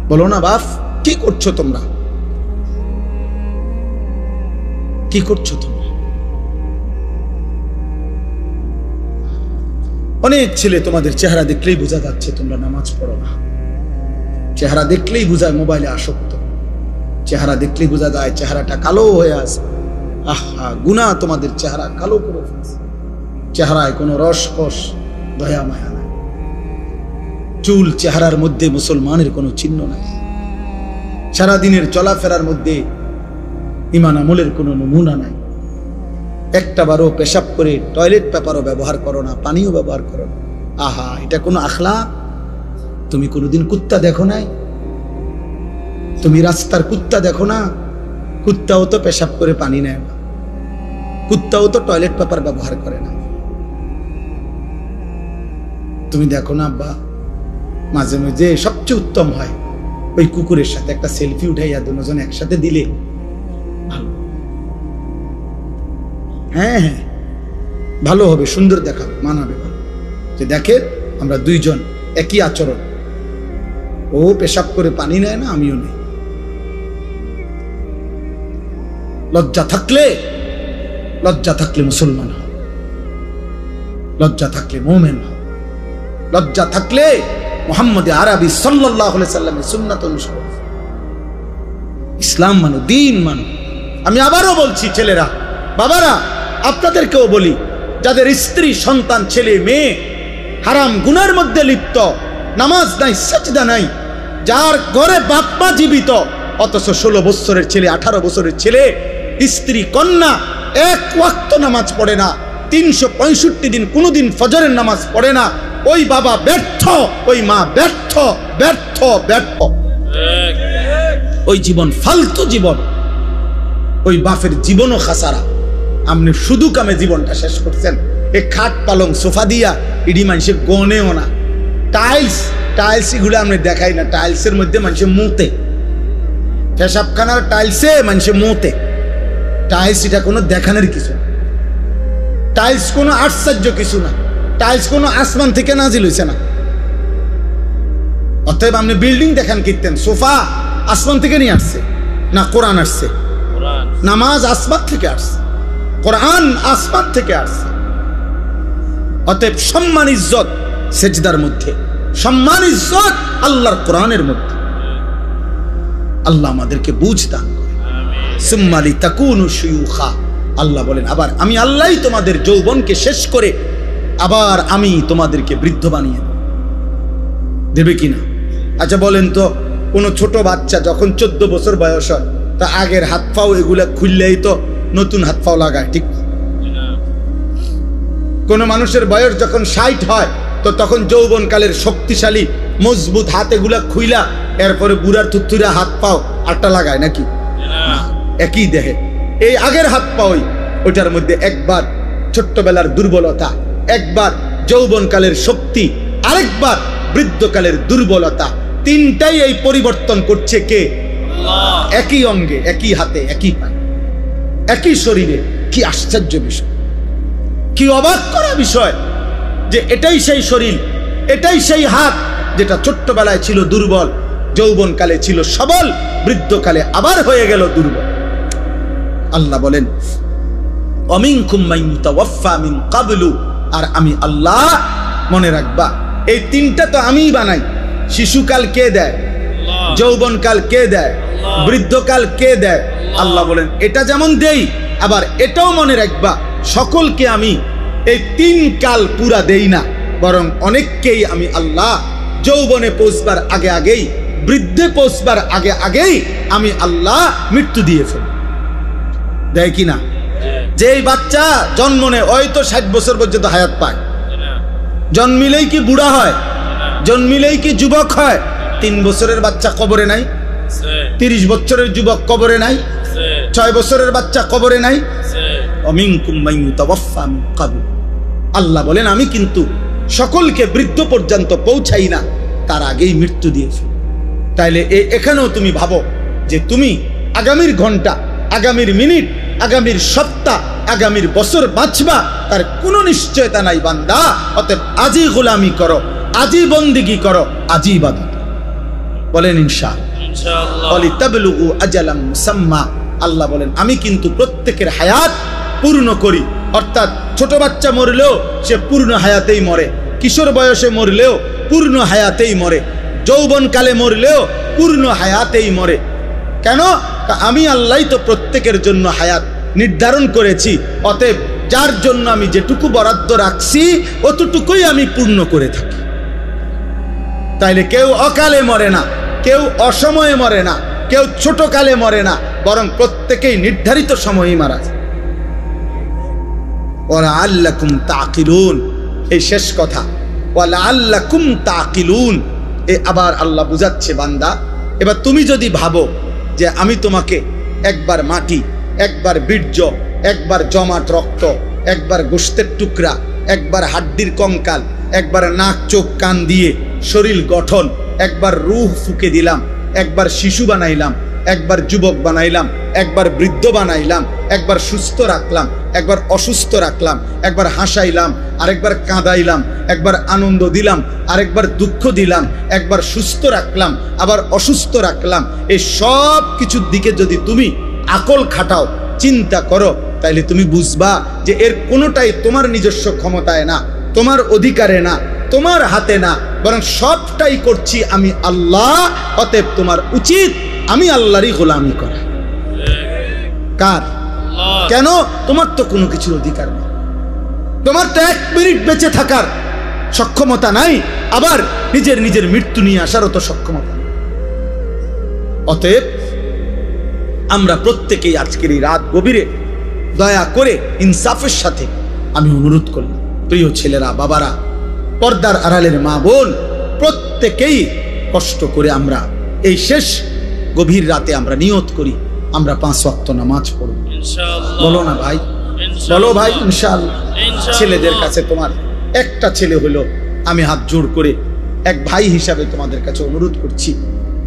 বলো না বাপ, কি করছো তোমরা? কি করছো তোমরা? অনেক ছেলে তোমাদের চেহারা দেখলেই বোঝা যাচ্ছে তোমরা নামাজ পড়ো না। চেহারা দেখলেই বোঝায় মোবাইলে আসক্ত, চেহারা দেখলেই বোঝা যায় চেহারাটা কালো হয়ে আছে। আহা, গুনাহ তোমাদের চেহারা কালো করে ফেলছে। চেহারায় কোনো রসকস, দয়া মায়া নাই। চুল চেহারার মধ্যে মুসলমানের কোনো চিহ্ন নাই। সারাদিনের চলাফেরার মধ্যে ঈমান আমলের কোনো নমুনা নাই। একটা বারও পেশাব করে টয়লেট পেপারও ব্যবহার করো না, পানিও ব্যবহার করো না। আহা, এটা কোনো আখলাক? তুমি কোনোদিন কুত্তা দেখো নাই? তুমি রাস্তার কুত্তা দেখো না? কুত্তাও তো পেশাব করে পানি নেয় না, কুত্তাও তো টয়লেট পেপার ব্যবহার করে না। তুমি দেখো না আব্বা, মাঝে মাঝে সবচেয়ে উত্তম হয় ওই কুকুরের সাথে একটা সেলফি উঠাইয়া দুজন একসাথে দিলে ভালো। হ্যাঁ হ্যাঁ, ভালো হবে, সুন্দর দেখা মানাবে, ভালো যে দেখে আমরা দুইজন একই আচরণ। ও পেশাব করে পানি নেয় না, আমিও নেই। লজ্জা থাকলে মুসলমান হয়, লজ্জা থাকলে মুমিন হয়, লজ্জা থাকলে মুহাম্মদ আরবি সাল্লাল্লাহু আলাইহি সাল্লামের সুন্নাত অনুসরণ। ইসলাম মানো, দ্বীন মানো। আমি আবারও বলছি, ছেলেরা, বাবারা, আপনাদেরকেও বলি, যাদের স্ত্রী সন্তান ছেলে মেয়ে হারাম গুনার মধ্যে লিপ্ত, নামাজ নাই, সাজদা নাই, যার ঘরে বাপ মা জীবিত, অথচ 16 বছরের ছেলে 18 বছরের ছেলে স্ত্রী কন্যা এক ওয়াক্ত নামাজ পড়ে না, 365 দিন কোনোদিন ফজরের নামাজ পড়ে না, ওই বাবা ব্যর্থ, ওই মা ব্যর্থ ব্যর্থ ব্যর্থ। ওই জীবন ফালতু জীবন, ওই বাপের জীবনও খাসারা। আপনি শুধু কামে জীবনটা শেষ করছেন। এই খাট পালং সোফা দিয়া ইডি মানুষের গনেও না, টাইলস টাইলস এগুলো আপনি দেখাই না, টাইলসের মধ্যে মানুষের মুতে, পেশাবখানার টাইলসে মানুষের মুতে। টাইলস এটা কোনো দেখানোর কিছু না, টাইলস কোনো আশ্চর্য কিছু না, টাইলস কোনো আসমান থেকে নাজিল হইছে না। অতএব আপনি বিল্ডিং দেখান কীর্তেন, সোফা আসমান থেকে নিয়ে আসছে না কোরআন আসছে? নামাজ আসমান থেকে আসছে, কোরআন আসমান থেকে আসছে। অতএব সম্মান ইজ্জত সেজদার মধ্যে, সম্মান ইজ্জত আল্লাহর কোরআনের মধ্যে। আল্লাহ আমাদেরকে বুঝ দান করে। সুম্মা লিতাকুনু শুয়ুখা, আল্লাহ বলেন আবার আমি আল্লাহই তোমাদের যৌবনকে শেষ করে আবার আমি তোমাদেরকে বৃদ্ধ বানিয়ে দেবে কিনা? আচ্ছা বলেন তো, কোনো ছোট বাচ্চা যখন 14 বছর বয়স হয়, তা আগের হাত পাও এগুলা খুললেই তো নতুন হাত পাও লাগায়, ঠিক? কোন মানুষের বয়স যখন 60 হয়, তো তখন যৌবনকালের শক্তিশালী মজবুত হাত এগুলা খুইলা এরপরে বুড়ার থুতুরা হাত পাও আটটা লাগায় নাকি? একই দেহে এই আগের হাত পাওই, ওইটার মধ্যে একবার ছোট্টবেলার দুর্বলতা, একবার যৌবনকালের শক্তি, আরেকবার বৃদ্ধকালের দুর্বলতা, তিনটাই এই পরিবর্তন করছে কে? একই অঙ্গে, একই হাতে, একই পায়ে, একই শরীরে। কি আশ্চর্য বিষয়, কি অবাক করা বিষয় যে এটাই সেই শরীর, এটাই সেই হাত যেটা ছোট্টবেলায় ছিল দুর্বল, যৌবনকালে ছিল সবল, বৃদ্ধকালে আবার হয়ে গেল দুর্বল। আল্লাহ বলেন অমিনকুম মান ইউতাওয়াফা মিন ক্বাবলু, আর আমি আল্লাহ, মনে রাখবা এই তিনটা তো আমিই বানাই। শিশুকাল কে দেয়? যৌবনকাল কে দেয়? বৃদ্ধকাল কে দেয়? আল্লাহ বলেন এটা যেমন দেই, আবার এটাও মনে রাখবা সকলকে আমি এই 3 কাল পুরা দেই না, বরং অনেককেই আমি আল্লাহ যৌবনে পৌঁছবার আগে আগেই, বৃদ্ধে পৌঁছবার আগে আগেই আমি আল্লাহ মৃত্যু দিয়ে ফেলি। দেয় কি না? যেই বাচ্চা জন্ম নেয় ওই তো 60 বছর পর্যন্ত হায়াত পায়, জন্মিলেই কি বুড়া হয়? জন্মিলেই কি যুবক হয়? 3 বছরের বাচ্চা কবরে নাই, 30 বছরের যুবক কবরে নাই, 6 বছরের বাচ্চা কবরে নাই। অমিনকুম মান ইউতাওয়াফা মিন ক্বাবল, আল্লাহ বলেন আমি কিন্তু সকলকে বৃদ্ধ পর্যন্ত পৌঁছাই না, তার আগেই মৃত্যু দিয়েছি। তাইলে এখানেও তুমি ভাবো যে তুমি আগামীর ঘন্টা, আগামীর মিনিট, আগামীর সপ্তাহ, আগামীর বছর বাঁচবা তার কোনো নিশ্চয়তা নাই বান্দা। অতএব আজই গোলামি করো, আজই বন্দিগি করো, আজই ইবাদত। বলেন ইনশাআল্লাহ। ওয়ালিতাবলুগু আজালাম মুসাম্মা, আল্লাহ বলেন আমি কিন্তু প্রত্যেকের হায়াত পূর্ণ করি। অর্থাৎ ছোট বাচ্চা মরলেও সে পূর্ণ হায়াতেই মরে, কিশোর বয়সে মরলেও পূর্ণ হায়াতেই মরে, যৌবনকালে মরলেও পূর্ণ হায়াতেই মরে। কেন? আমি আল্লাহ তো প্রত্যেকের জন্য হায়াত নির্ধারণ করেছি। অতএব যার জন্য আমি যেটুকু বরাদ্দ রাখছি অতটুকুই আমি পূর্ণ করে থাকি। তাইলে কেউ অকালে মরে না, কেউ অসময়ে মরে না, কেউ ছোট কালে মরে না, বরং প্রত্যেকেই নির্ধারিত সময়ে মারা যায়। ওয়ালাআল্লাকুম তাকিলুন, এই শেষ কথা, ওয়ালাআল্লাকুম তাকিলুন। আবার আল্লাহ বুঝাচ্ছে বান্দা, এবার তুমি যদি ভাবো যে আমি তোমাকে একবার মাটি, একবার বীর্য, একবার জমাট রক্ত, একবার গোশতের টুকরা, একবার হাড্ডির কঙ্কাল, একবার নাক চোখ কান দিয়ে শরীর গঠন, একবার রূহ ফুঁকে দিলাম, একবার শিশু বানাইলাম, একবার যুবক বানাইলাম, একবার বৃদ্ধ বানাইলাম, একবার সুস্থ রাখলাম, একবার অসুস্থ রাখলাম, একবার হাসাইলাম, আরেকবার কাঁদাইলাম, একবার আনন্দ দিলাম, আরেকবার দুঃখ দিলাম, একবার সুস্থ রাখলাম, আবার অসুস্থ রাখলাম, এই সব কিছুর দিকে যদি তুমি আকল খাটাও, চিন্তা করো, তাইলে তুমি বুঝবা যে এর কোনোটাই তোমার নিজস্ব ক্ষমতায় না, তোমার অধিকারে না, তোমার হাতে না, বরং সবটাই করছি আমি আল্লাহ। অতএব তোমার উচিত আমি আল্লাহরই গোলামি করা। কার? কেন? তোমার তো কোনো কিছুর অধিকার নেই, তোমার তো 1 মিনিট বেঁচে থাকার সক্ষমতা নাই, আবার নিজের মৃত্যু নিয়ে আসারও তো সক্ষমতা নেই। অতএব আমরা প্রত্যেকেই আজকের এই রাত গভীরে দয়া করে ইনসাফের সাথে আমি অনুরোধ করলাম, প্রিয় ছেলেরা, বাবারা, পর্দার আড়ালের মা বোন, প্রত্যেকেই কষ্ট করে আমরা এই শেষ গভীর রাতে আমরা নিয়ত করি আমরা 5 ওয়াক্ত নামাজ পড়ব। বলো না ভাই, বলো ভাই ইনশাআল্লাহ। ছেলেদের কাছে তোমার একটা ছেলে হলো, আমি হাত জোড় করে এক ভাই হিসাবে তোমাদের কাছে অনুরোধ করছি,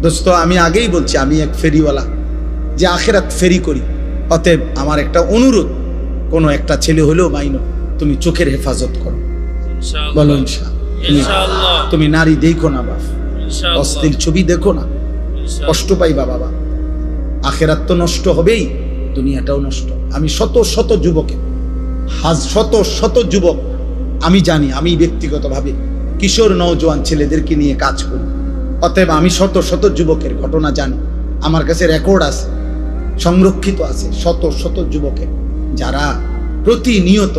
দোস্ত, আমি আগেই বলছি আমি এক ফেরিওয়ালা, যে আখেরাত ফেরি করি। অতএব আমার একটা অনুরোধ, কোনো একটা ছেলে হলেও মাইনো, তুমি চোখের হেফাজত করো। বলো ইনশাআল্লাহ। তুমি নারী দেখো না বাপ, অশ্লীল ছবি দেখো না, কষ্ট পাইবা বাবা। আখেরাত তো নষ্ট হবেই, দুনিয়াটাও নষ্ট। আমি শত শত যুবকে, শত শত যুবক আমি জানি, আমি ব্যক্তিগতভাবে কিশোর নওজোয়ান ছেলেদেরকে নিয়ে কাজ করি। অতএব আমি শত শত যুবকের ঘটনা জানি, আমার কাছে রেকর্ড আছে, সংরক্ষিত আছে, শত শত যুবকের, যারা প্রতিনিয়ত,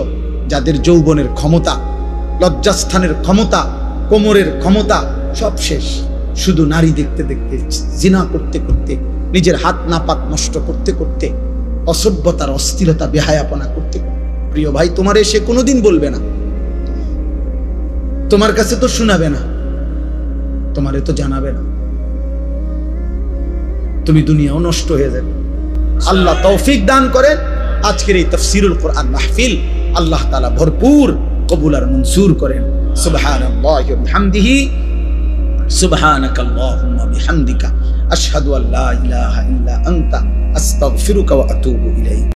যাদের যৌবনের ক্ষমতা, লজ্জাস্থানের ক্ষমতা, কোমরের ক্ষমতা সব শেষ, শুধু নারী দেখতে দেখতে, জিনা করতে করতে, নিজের হাত নাপাক নষ্ট করতে করতে, অসভ্যতার অস্থিরতা বেহায়াপনা করতে। প্রিয় ভাই, তোমার এসে কোনোদিন বলবে না, তোমার কাছে তো শোনাবে না, তোমারে তো জানাবে না, তুমি দুনিয়াও নষ্ট হয়ে যাবে। আল্লাহ তৌফিক দান করেন। আজকের এই তাফসীরুল কোরআন মাহফিল আল্লাহ তাআলা ভরপুর কবুল আর মনসুর করেন। সুবহানাল্লাহি ওয়া বিহামদিহি, সুবহানাকাল্লাহুম্মা বিহামদিকা, আশহাদু আল্লা ইলাহা ইল্লা আনতা, আস্তাগফিরুকা ওয়া আতুবু ইলাইক।